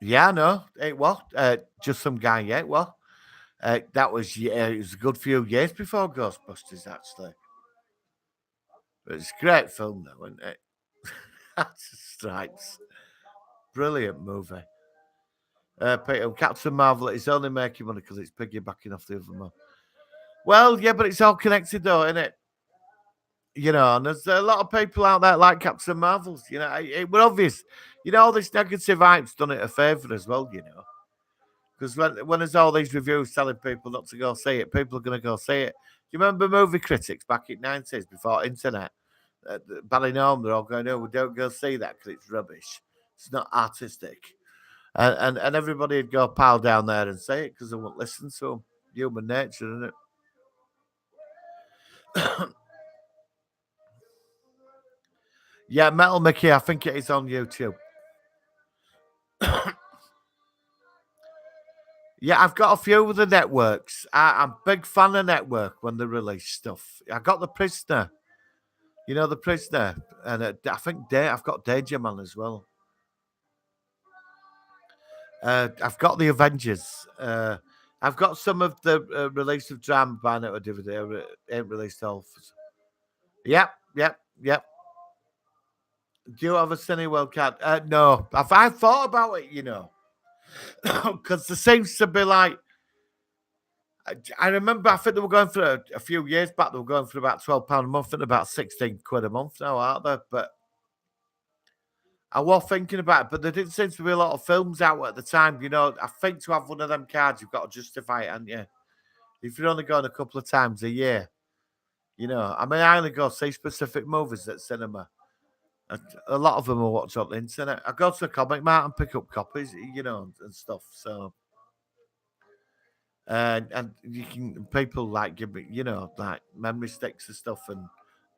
Yeah, no, it was just some guy. Yeah, it was. That was it was a good few years before Ghostbusters, actually. But it's a great film, though, isn't it? Stripes, brilliant movie. Peter, Captain Marvel is only making money because it's piggybacking off the other one. Well, yeah, but it's all connected, though, isn't it? And there's a lot of people out there like Captain Marvels. It was obvious. All this negative hype's done it a favour as well. Because when there's all these reviews telling people not to go see it, people are going to go see it. Do you remember movie critics back in '90s before internet? Ballinholme, they're all going, "Oh, we don't go see that because it's rubbish. It's not artistic." And everybody would go pile down there and say it because they won't listen to them. Human nature, isn't it? Yeah, Metal Mickey, I think it is on YouTube. Yeah, I've got a few of the networks. I'm a big fan of network when they release stuff. I got the Prisoner. The Prisoner, and I think I've got Danger Man as well. I've got the Avengers. I've got some of the release of Drama by Network DVD. Ain't released all. Yep, yep, yep. Do you have a Cineworld card? No, I've thought about it. Because there seems to be like, I remember, I think they were going for a few years back, they were going for about £12 a month and about 16 quid a month now, aren't they? But I was thinking about it, but there didn't seem to be a lot of films out at the time. You know, I think to have one of them cards, you've got to justify it, haven't you? If you're only going a couple of times a year, you know, I mean, I only go see specific movies at cinema. A lot of them are watched on the internet. I go to a comic mart and pick up copies, you know, and stuff. So, and you can people like give me, you know, like memory sticks and stuff, and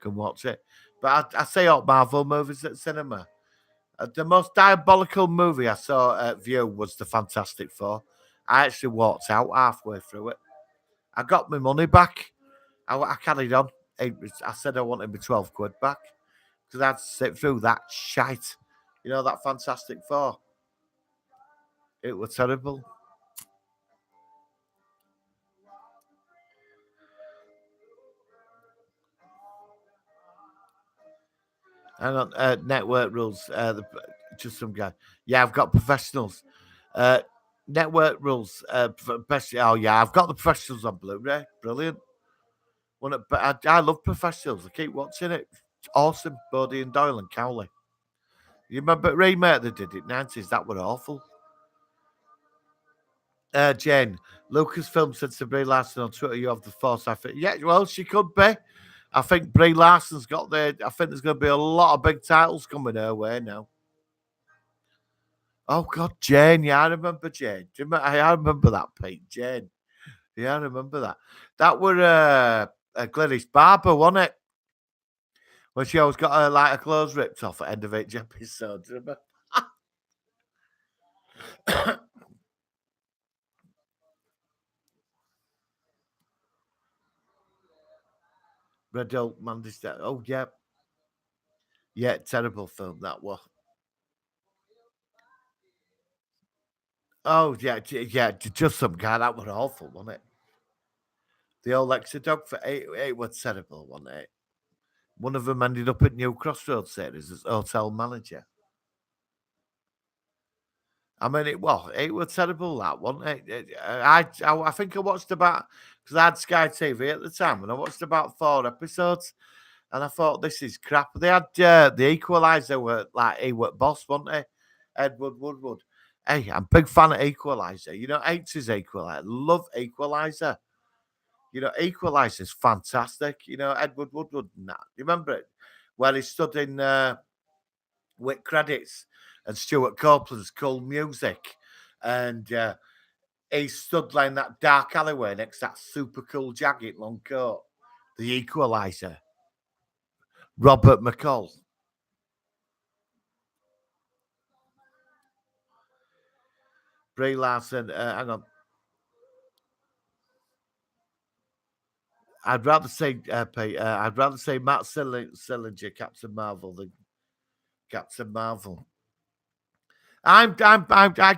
can watch it. But I say all Marvel movies at cinema. The most diabolical movie I saw at View was the Fantastic Four. I actually walked out halfway through it. I got my money back. I carried on. I said I wanted my 12 quid back because I had to sit through that shite. You know, that Fantastic Four. It was terrible. Hang on, network rules. Just some guy. Yeah, I've got professionals. Uh, network rules. Oh, yeah, I've got the professionals on Blu-ray. Brilliant. But I love professionals. I keep watching it. It's awesome. Bodie and Doyle and Cowley. You remember remake they did it 90s? That were awful. Jane, Lucasfilm said to Brie Larson on Twitter, "You have the force." I think, yeah, well, she could be. I think Brie Larson's got the. I think there's going to be a lot of big titles coming her way now. Oh God, Jane. Yeah, I remember Jane. Do you remember, I remember that, Pete. Jane. Yeah, I remember that. That were Gladys Barber, wasn't it? When she always got her like her clothes ripped off at the end of each episode. Do you remember? Red Oak Mandy's dead. Oh yeah, yeah, terrible film that was. Oh yeah, yeah, just some guy that was awful, wasn't it? The old Lexi dog for eight was terrible, wasn't it? One of them ended up at New Crossroads series as hotel manager. I mean, it was terrible that wasn't it? I think I watched about because I had Sky TV at the time, and I watched about 4 episodes, and I thought this is crap. They had the Equalizer were like he was boss, wasn't he? Edward Woodward. Hey, I'm a big fan of Equalizer. You know, H's Equalizer. Love Equalizer. You know, Equalizer's fantastic. You know, Edward Woodward. Nah, you remember it? Where he stood in with credits and Stuart Copeland's Cool Music. And he stood like in that dark alleyway next to that super cool jacket, long coat. The Equalizer. Robert McCall. Brie Larson. Hang on. I'd rather say Pete, I'd rather say Matt Sillinger, Captain Marvel, than Captain Marvel. I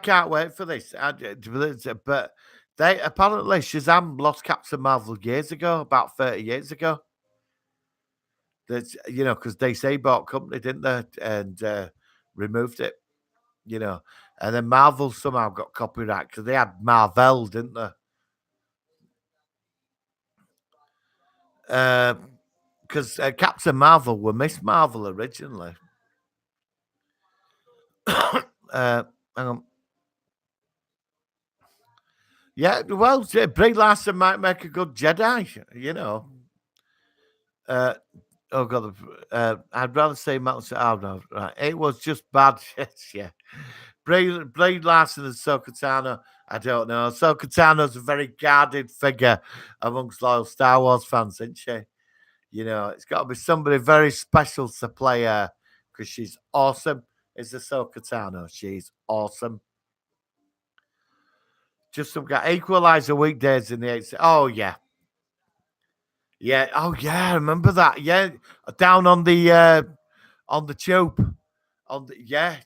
can't wait for this. But they apparently Shazam lost Captain Marvel years ago, about 30 years ago. That's because DC bought company, didn't they, and removed it. You know, and then Marvel somehow got copyright because they had Marvel, didn't they? Because Captain Marvel were Miss Marvel originally. Hang on. Yeah, well, Brie Larson might make a good Jedi, you know. Uh, oh god, I'd rather say Metal. Oh no, right. It was just bad. Yes, yeah. Brie Larson and Sokatano. I don't know. Sokatano's a very guarded figure amongst loyal Star Wars fans, isn't she? You know, it's got to be somebody very special to play her because she's awesome. Is the Sokatano? She's awesome. Just some guy equalizer weekdays in the 80s. Oh yeah, yeah. Oh yeah, I remember that. Yeah, down on the tube, on the yeah,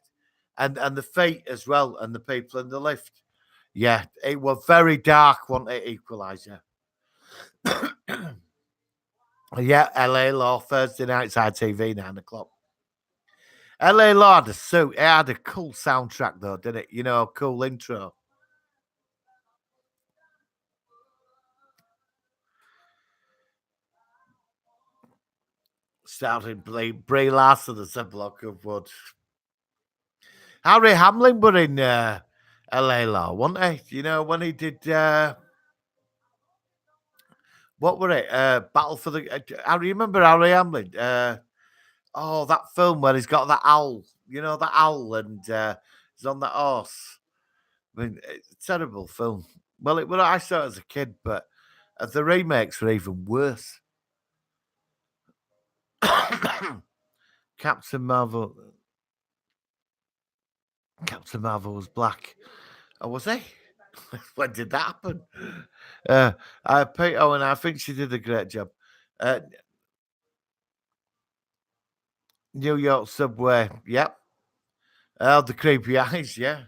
and the feet as well, and the people in the lift. Yeah, it was very dark, wasn't it? Equalizer. Yeah, LA Law Thursday nights ITV 9 o'clock. LA Law had a suit. It had a cool soundtrack though, didn't it? You know, cool intro. Starting Brie Larson as a block of wood. Harry Hamlin were in LA Law, wasn't he? You know, when he did what were it? Battle for the I remember Harry Hamlin. Oh, that film where he's got that owl, you know, that owl, and he's on that horse. I mean, it's a terrible film. Well, it well, I saw it as a kid, but the remakes were even worse. Captain Marvel, Captain Marvel was black. Oh, was he? When did that happen? Uh, Pete Owen, I think she did a great job. Uh, New York subway, yep. Oh, the creepy eyes, yeah.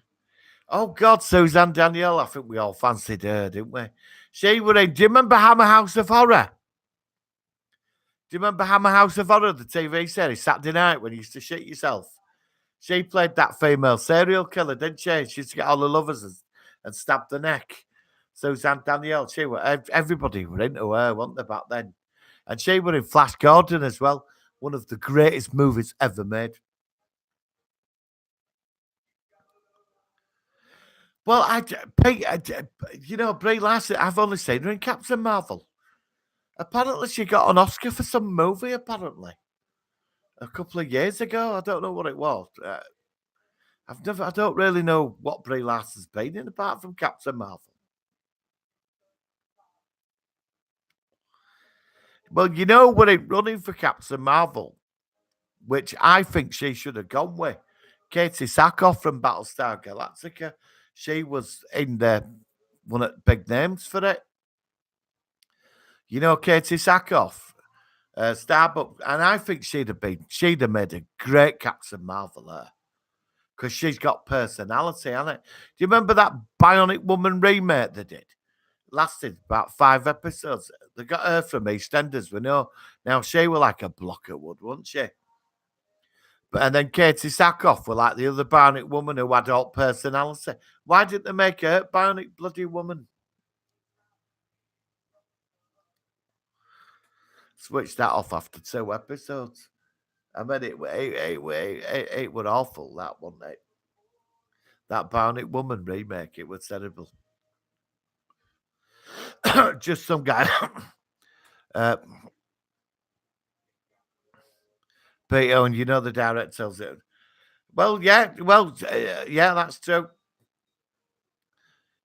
Oh God, Suzanne Danielle. I think we all fancied her, didn't we? She were in. Do you remember Hammer House of Horror? Do you remember Hammer House of Horror, the TV series, Saturday night when you used to shit yourself? She played that female serial killer, didn't she? She used to get all the lovers and stab the neck. Suzanne Danielle, she were everybody were into her, weren't they, back then? And she were in Flash Gordon as well, one of the greatest movies ever made. Well, Pete, you know, Brie Larson, I've only seen her in Captain Marvel. Apparently, she got an Oscar for some movie, apparently, a couple of years ago. I don't know what it was. I don't really know what Brie Larson's been in apart from Captain Marvel. Well, you know, we're running for Captain Marvel, which I think she should have gone with. Katie Sackhoff from Battlestar Galactica. She was in the one of the big names for it. You know, Katie Sackhoff, Starbucks, and I think she'd have made a great Captain Marvel there because she's got personality, hasn't it? Do you remember that Bionic Woman remake they did? Lasted about 5 episodes. They got her from EastEnders. We know now she was like a block of wood, wasn't she? But and then Katie Sackhoff were like the other Bionic Woman who had all personality. Why didn't they make her Bionic bloody woman? Switched that off after 2 episodes. I mean, it were awful, that one, mate. That Bionic Woman remake, it was terrible. Just some guy. uh, Peter, and you know the director tells it. Well, yeah, that's true.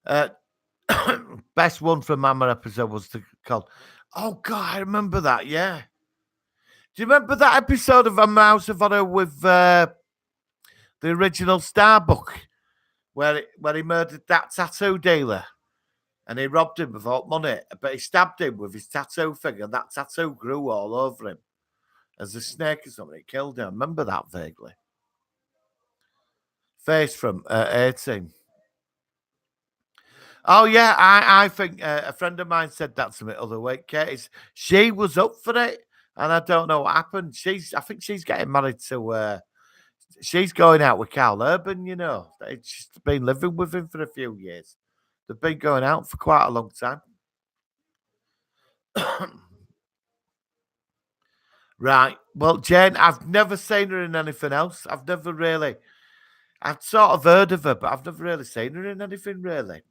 Uh, best one from Mama episode was called. Oh God, I remember that. Yeah. Do you remember that episode of A Mouse of Honor with the original Starbuck, where he murdered that tattoo dealer and he robbed him without money, but he stabbed him with his tattoo thing, and that tattoo grew all over him as a snake or something. It killed him. I remember that vaguely. Face from 18. Oh yeah, I think a friend of mine said that to me the other week. Katie, she was up for it, and I don't know what happened. I think she's getting married to. She's going out with Carl Urban. You know, she's been living with him for a few years. They've been going out for quite a long time. Right. Well, Jane, I've never seen her in anything else. I've never really. I've sort of heard of her, but I've never really seen her in anything really.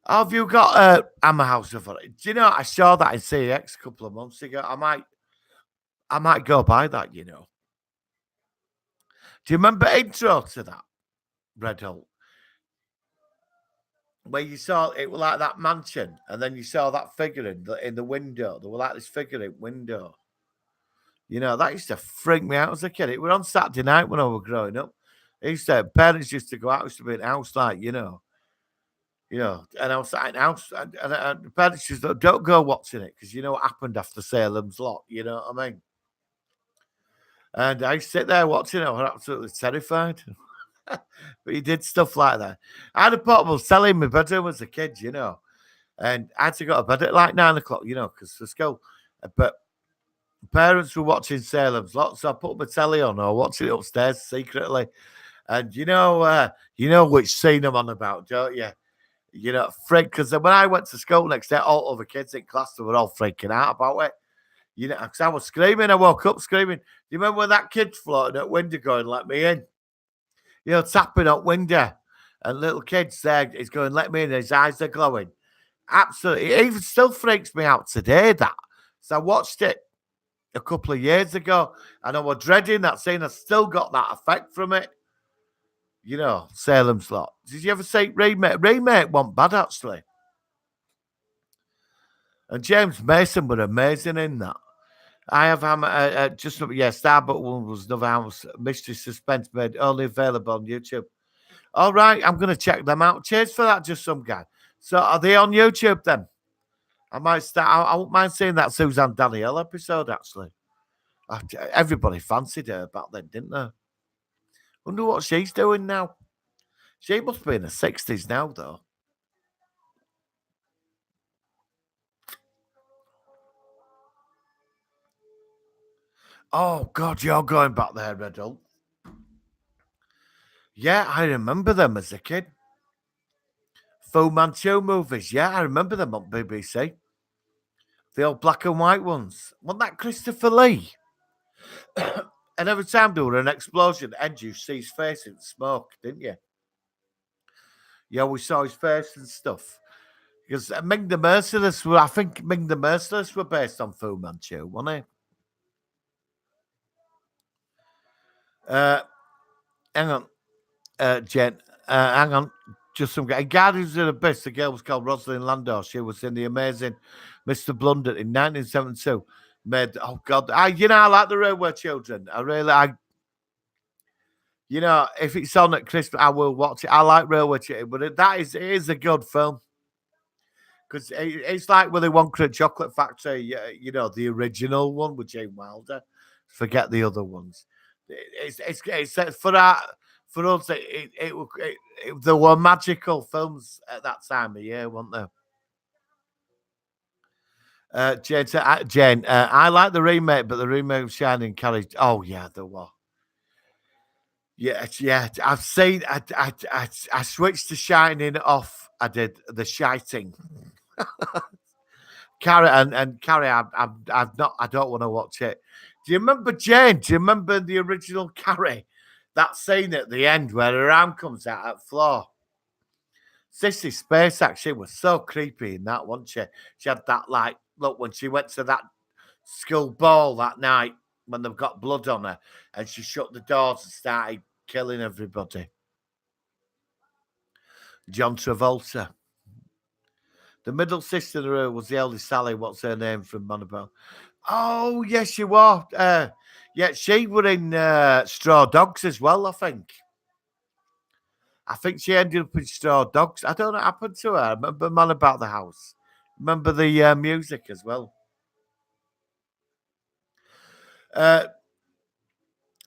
Have you got I'm a house of it? Do you know I saw that in CX a couple of months ago? I might go buy that, you know. Do you remember intro to that Red Hole? Where you saw it was like that mansion, and then you saw that figure in the window. There was like this figure in window. You know, that used to freak me out as a kid. It was on Saturday night when I was growing up. Parents used to go out, used to be in the house, like, and I was sat in the house, and the parents just don't go watching it because you know what happened after Salem's Lot, you know what I mean? And I sit there watching it, I was absolutely terrified. But he did stuff like that. I had a portable celly in my bedroom as a kid, you know, and I had to go to bed at like 9 o'clock, you know, because for school. But Parents were watching Salem's Lot, so I put my telly on or watch it upstairs secretly. And you know which scene I'm on about, don't you? You know, freak, because when I went to school next day, all other kids in class they were all freaking out about it. You know, because I was screaming, I woke up screaming. Do you remember when that kid floating at window going, let me in? You know, tapping at window. And little kids there is going, let me in. His eyes are glowing. Absolutely. It even still freaks me out today, that. So I watched it a couple of years ago and I was dreading that scene. I still got that effect from it. You know, Salem's Lot. Did you ever see Remake? Remake wasn't bad, actually. And James Mason were amazing in that. I have just Starbuck one was another house mystery suspense made only available on YouTube. All right, I'm gonna check them out. Cheers for that, just some guy. So are they on YouTube then? I might start. I wouldn't mind seeing that Suzanne Danielle episode actually. Everybody fancied her back then, didn't they? Wonder what she's doing now. She must be in her 60s now, though. Oh God, you're going back there, Riddle. Yeah, I remember them as a kid. Fu Manchu movies. Yeah, I remember them on BBC. The old black and white ones. Wasn't that Christopher Lee? And every time there were an explosion, Ed, you see his face in smoke, didn't you? Yeah, we saw his face and stuff. Because Ming the Merciless I think Ming the Merciless were based on Fu Manchu, weren't they? Hang on, Jen. Hang on. Just some guy. Guardians of the Abyss. The girl was called Rosalind Landau. She was in the amazing Mr. Blunder in 1972. Made, oh God. I like the Railway Children. If it's on at Christmas, I will watch it. I like Railway Children, but it is a good film. Because it's like Willy Wonka and Chocolate Factory, the original one with Jane Wilder. Forget the other ones. It's for us. There were magical films at that time of year, weren't there? Jane, I like the remake, but the remake of Shining carried. Oh yeah, there were. Yeah. I've seen. I switched to Shining off. I did the shiting. Carrie and Carrie, I've not. I don't want to watch it. Do you remember Jane? Do you remember the original Carrie? That scene at the end where her arm comes out at the floor. Sissy Spacek, she was so creepy in that, wasn't she? She had that look when she went to that school ball that night when they've got blood on her, and she shut the doors and started killing everybody. John Travolta. The middle sister was the eldest Sally. What's her name from Monaco? Oh, yes, she was. Yeah, she were in Straw Dogs as well, I think. I think she ended up in Straw Dogs. I don't know what happened to her. I remember Man About the House. Remember the music as well. Uh,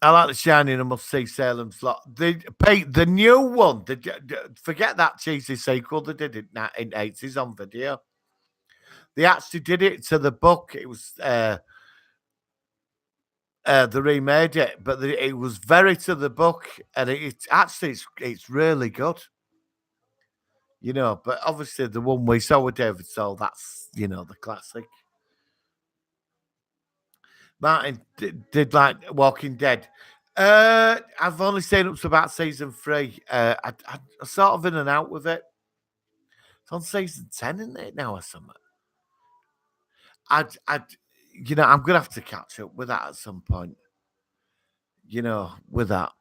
I like the Shining. I must see Salem's Lot. The new one. Forget that cheesy sequel they did in 80s on video. They actually did it to the book. It was they remade it, but it was very to the book, and it's really good. But obviously the one we saw with David Soul, that's the classic. Martin did like Walking Dead. I've only seen up to about season 3. I sort of in and out with it. It's on season 10, isn't it now or something? I'm gonna have to catch up with that at some point. With that.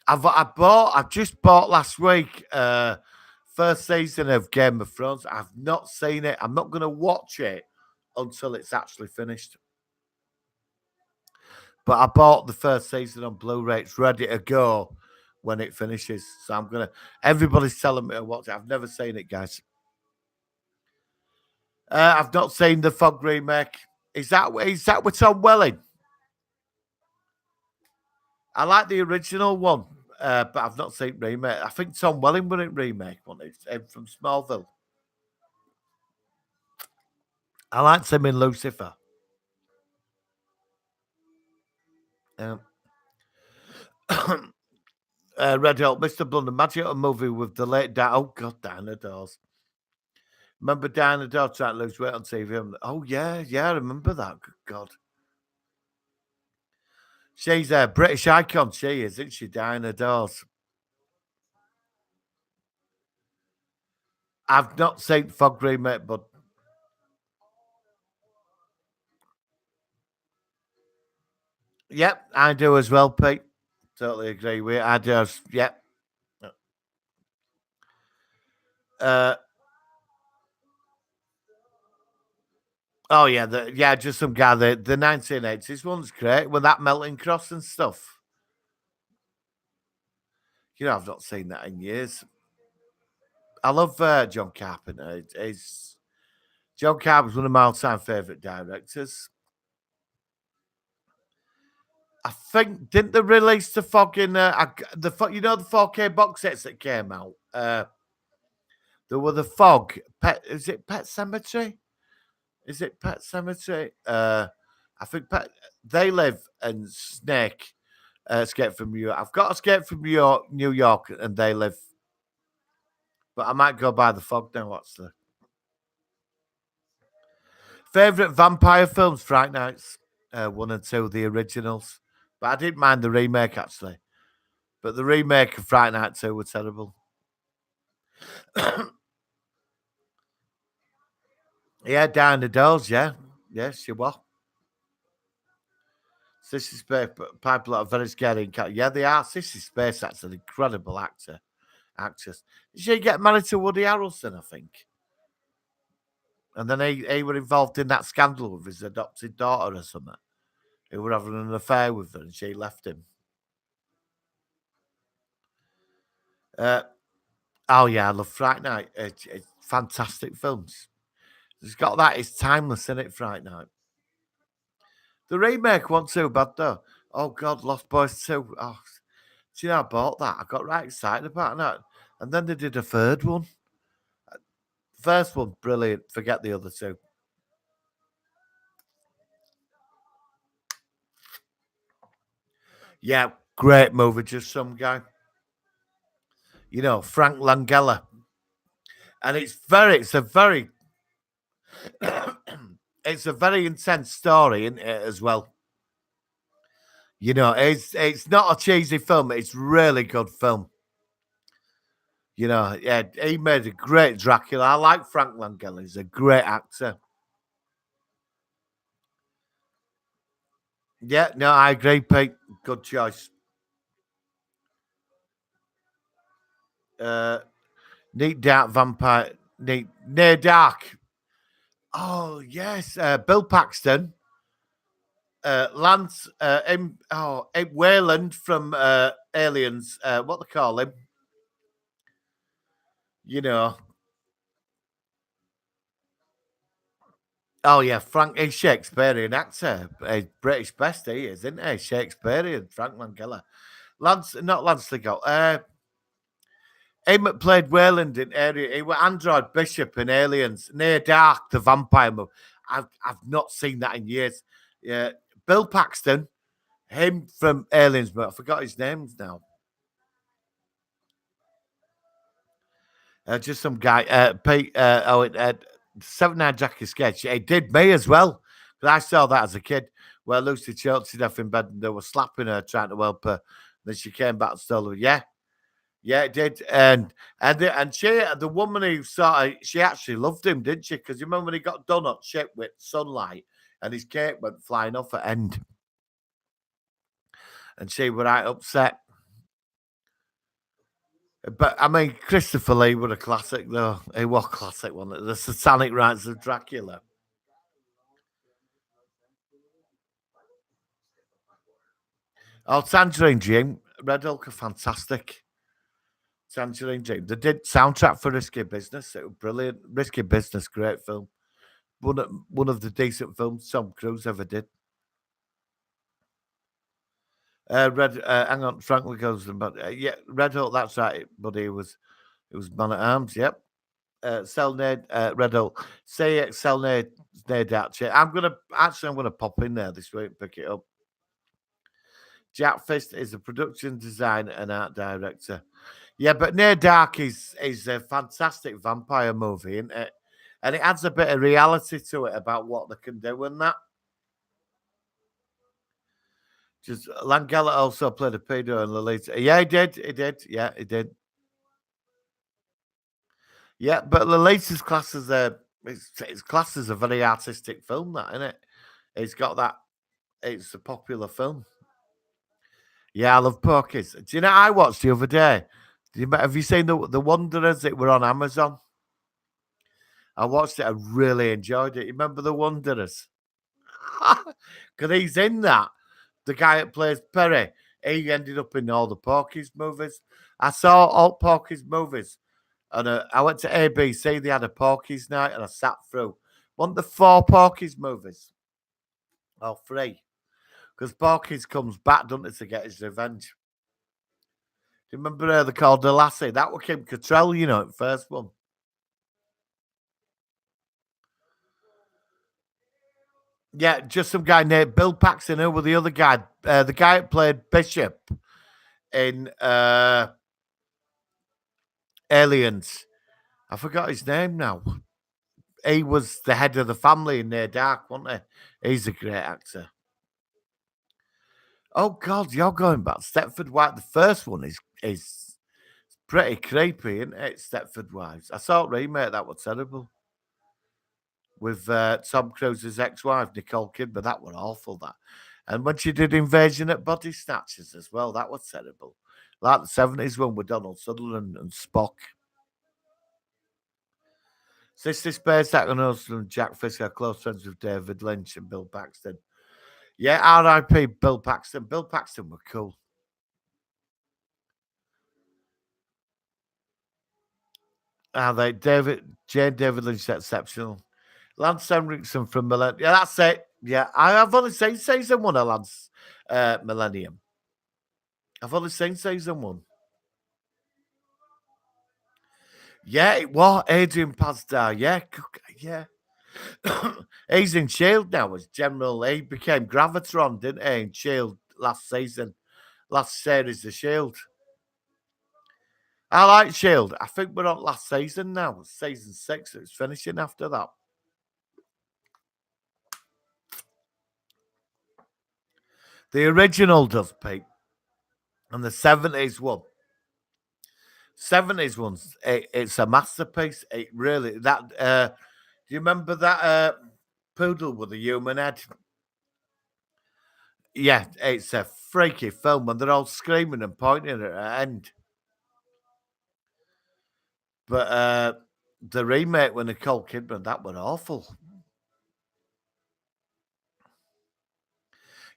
I've just bought last week first season of Game of Thrones. I've not seen it. I'm not gonna watch it until it's actually finished. But I bought the first season on Blu-ray. It's ready to go when it finishes. So everybody's telling me to watch it. I've never seen it, guys. I've not seen the Fog remake. Is that with Tom Welling? I like the original one, but I've not seen remake. I think Tom Welling were in remake one. It's from Smallville. I liked him in Lucifer. Um, Red Hot, Mr. Blunder, Magic a movie with the late oh God, Diana Dawes. Remember Diana Dawes trying to lose weight on TV? Oh yeah, yeah, I remember that. Good God. She's a British icon, she is, isn't she, Diana Dawes? I've not seen Fog remake, but yep, I do as well, Pete. Totally agree with you. I just, yep. Uh, oh yeah, yeah, just some guy. The 1980s one's great with that melting cross and stuff. You know, I've not seen that in years. I love John Carpenter. John Carpenter's one of my all-time favorite directors. I think didn't they release the fucking you know the 4K box sets that came out. There were the Fog. Is it Pet Cemetery? Is it Pet Cemetery? I think They Live and Snake Escape from New York. I've got Escape from New York, and They Live, but I might go by the Fog now. What's the favorite vampire films? Fright Nights, 1 and 2, the originals. But I didn't mind the remake actually. But the remake of Fright Night 2 were terrible. Yeah, down the doors. Yeah, yes, she was. Sissy Space, but people are very scary. Yeah, they are. Sissy Space, that's an incredible actress. Did she get married to Woody Harrelson, I think? And then he were involved in that scandal with his adopted daughter or something. He were having an affair with her and she left him. Uh, oh, yeah, I love Fright Night. It's fantastic films. It's got that. It's timeless, isn't it, Fright Night? The remake wasn't too bad, though. Oh, God, Lost Boys 2. Oh, do you know, I bought that. I got right excited about that. And then they did a third one. First one, brilliant. Forget the other two. Yeah, great movie. Just some guy. You know, Frank Langella. And it's a very, it's a very intense story, isn't it, as well? You know, it's not a cheesy film. It's really good film. You know, yeah, he made a great Dracula. I like Frank Langella. He's a great actor. Yeah, no, I agree, Pete. Good choice. Uh, Neat Dark Vampire. Near Dark. Oh, yes. Bill Paxton. Lance. Wayland from Aliens. What they call him. You know. Oh, yeah. Frank. He's Shakespearean actor. He's British best, he is, isn't he? Shakespearean. Frank Langella. Not Lance Ligo. Him that played Wayland in Area. He was Android Bishop in Aliens. Near Dark, the vampire movie. I've not seen that in years. Yeah, Bill Paxton, him from Aliens, but I forgot his names now. Just some guy. Pete. Seven Nine Jackie sketch. It did me as well. 'Cause I saw that as a kid. Where Lucy choked to death in bed and they were slapping her, trying to help her. Then she came back and stole her. Yeah, yeah, it did. And she, the woman who saw it, she actually loved him, didn't she? Because you remember when he got done on ship with sunlight and his cape went flying off at end, and she was right upset. But I mean, Christopher Lee was a classic, though. He was classic, wasn't it? The Satanic Rites of Dracula. Oh, Tangerine Dream, Red Hulk are fantastic. Tangerine Dream. They did soundtrack for Risky Business. It was brilliant. Risky Business, great film. One of the decent films Tom Cruise ever did. Hang on, Frank goes, but yeah, Red Hulk. That's right, buddy. It was Man at Arms. Yep. Selnade, Red Hulk. Say it, Selnade, Nade. I'm gonna pop in there this week and pick it up. Jack Fist is a production designer and art director. Yeah, but Near Dark is a fantastic vampire movie, isn't it? And it adds a bit of reality to it about what they can do and that. Just Langella also played a pedo in Lolita. Yeah, he did. He did. Yeah, he did. Yeah, but Lolita's class as a it's classed as a very artistic film, that isn't it? It's got that. It's a popular film. Yeah, I love Porky's. Do you know I watched the other day? Have you seen the Wanderers? It were on Amazon. I watched it. I really enjoyed it. You remember the Wanderers? Because he's in that. The guy that plays Perry, he ended up in all the Porky's movies. I saw all Porky's movies, and I went to ABC. They had a Porky's night, and I sat through one of the four Porky's movies, or three, because Porky's comes back, doesn't it, to get his revenge. Do you remember they called the Lassie? That was Kim Cattrall, you know, the first one. Yeah, just some guy named Bill Paxton. Who was the other guy? The guy that played Bishop in Aliens. I forgot his name now. He was the head of the family in Near Dark, wasn't he? He's a great actor. Oh God, you're going back. Stepford Wives. The first one is pretty creepy, isn't it? Stepford Wives. I saw a remake that was terrible with Tom Cruise's ex-wife Nicole Kidman. That was awful. That, and when she did Invasion at Body Snatchers as well, that was terrible. Like the 70s one with Donald Sutherland and Spock. Sister Space Ackles and Jack Fisk are close friends with David Lynch and Bill Paxton. Yeah, R.I.P. Bill Paxton. Bill Paxton were cool. Are they? David Lynch exceptional. Lance Henriksen from Millennium. Yeah, that's it. Yeah, I've only seen season one of Lance Millennium. I've only seen season one. Yeah, it was Adrian Pasdar. Yeah, yeah. He's in Shield now as General. He became Gravitron, didn't he? In Shield last season, last series of Shield. I like Shield. I think we're on last season now. Season 6. It's finishing after that. The original does, Pete. And the 70s one. 70s ones, it's a masterpiece. It really, that, do you remember that poodle with a human head? Yeah, it's a freaky film and they're all screaming and pointing at the end. But the remake with Nicole Kidman, that was awful.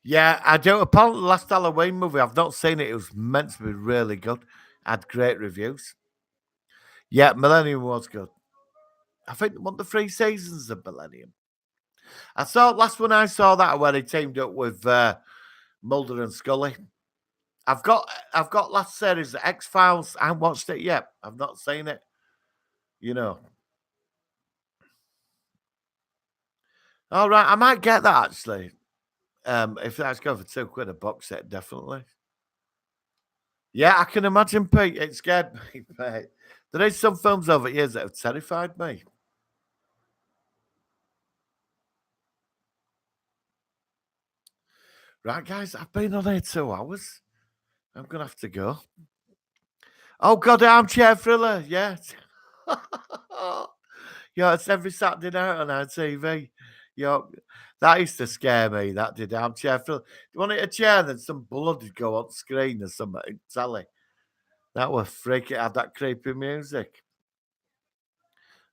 Yeah, I do. Apparently, the last Halloween movie, I've not seen it. It was meant to be really good. Had great reviews. Yeah, Millennium was good. I think one of the 3 seasons of Millennium. I saw last one I saw that where they teamed up with Mulder and Scully. I've got last series of X Files. I haven't watched it yet. I've not seen it. You know. All right, I might get that actually. If that's going for £2 a box set, definitely. Yeah, I can imagine, Pete. It scared me, mate. There is some films over years that have terrified me. Right, guys, I've been on here 2 hours. I'm gonna have to go. Oh God, armchair thriller, yeah. Yeah, it's every Saturday night on our TV. Yeah, that used to scare me. That did armchair thriller. You wanted a chair, then some blood would go on screen or something. Telly. That was freaking. Had that creepy music.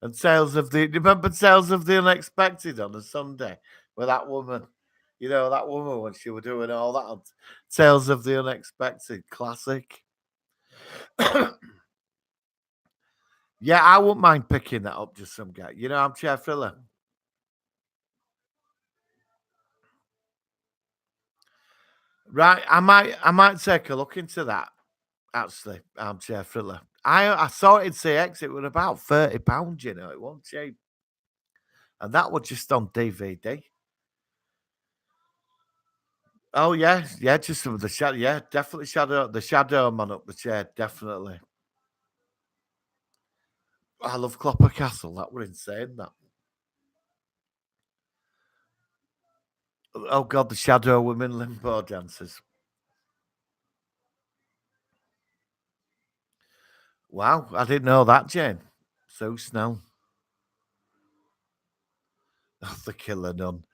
And Tales of the. Remember Tales of the Unexpected on a Sunday with that woman. You know that woman when she was doing all that. On Tales of the Unexpected, classic. Yeah, I wouldn't mind picking that up. Just some guy. You know, armchair thriller. Right, I might take a look into that. Actually, armchair thriller. I saw it in CX. It was about £30. You know, it wasn't cheap, and that was just on DVD. Oh yeah, yeah, just some of the shadow. Yeah, definitely the shadow man up the chair, definitely. I love Clopper Castle. That were insane. That. Oh god, the shadow women limbo dancers. Wow, I didn't know that, Jane. So Snell. Oh, the killer nun.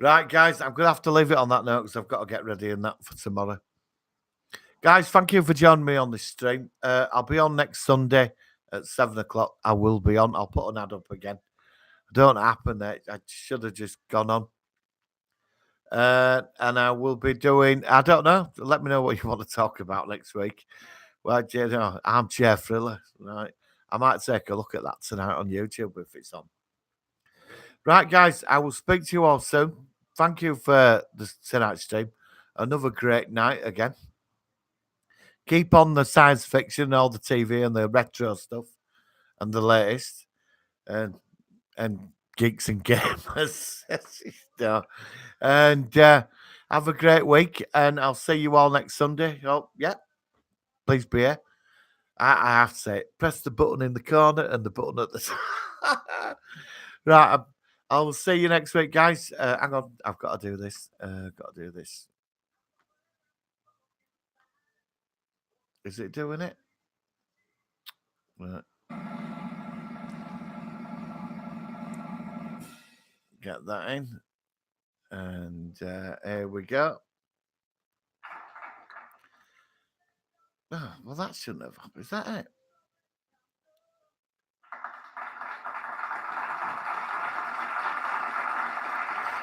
Right, guys, I'm gonna have to leave it on that note because I've got to get ready and that for tomorrow. Guys, thank you for joining me on this stream. I'll be on next Sunday at 7 o'clock. I will be on. I'll put an ad up again. Don't happen. I should have just gone on. And I will be doing, I don't know. Let me know what you want to talk about next week. Well, you know, armchair thriller, right? I might take a look at that tonight on YouTube if it's on. Right, guys, I will speak to you all soon. Thank you for the tonight's stream. Another great night again. Keep on the science fiction, all the TV and the retro stuff and the latest and geeks and gamers. You know. And have a great week. And I'll see you all next Sunday. Oh, yeah. Please be here. I have to say it. Press the button in the corner and the button at the right. I'll see you next week, guys. Hang on. I've got to do this. Got to do this. Is it doing it? Right. Get that in. And here we go. Oh, well, that shouldn't have happened. Is that it?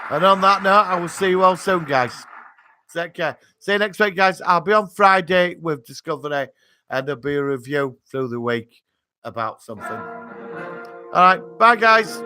And on that note, I will see you all soon, guys. Take care. See you next week, guys. I'll be on Friday with Discovery, and there'll be a review through the week about something. All right. Bye, guys.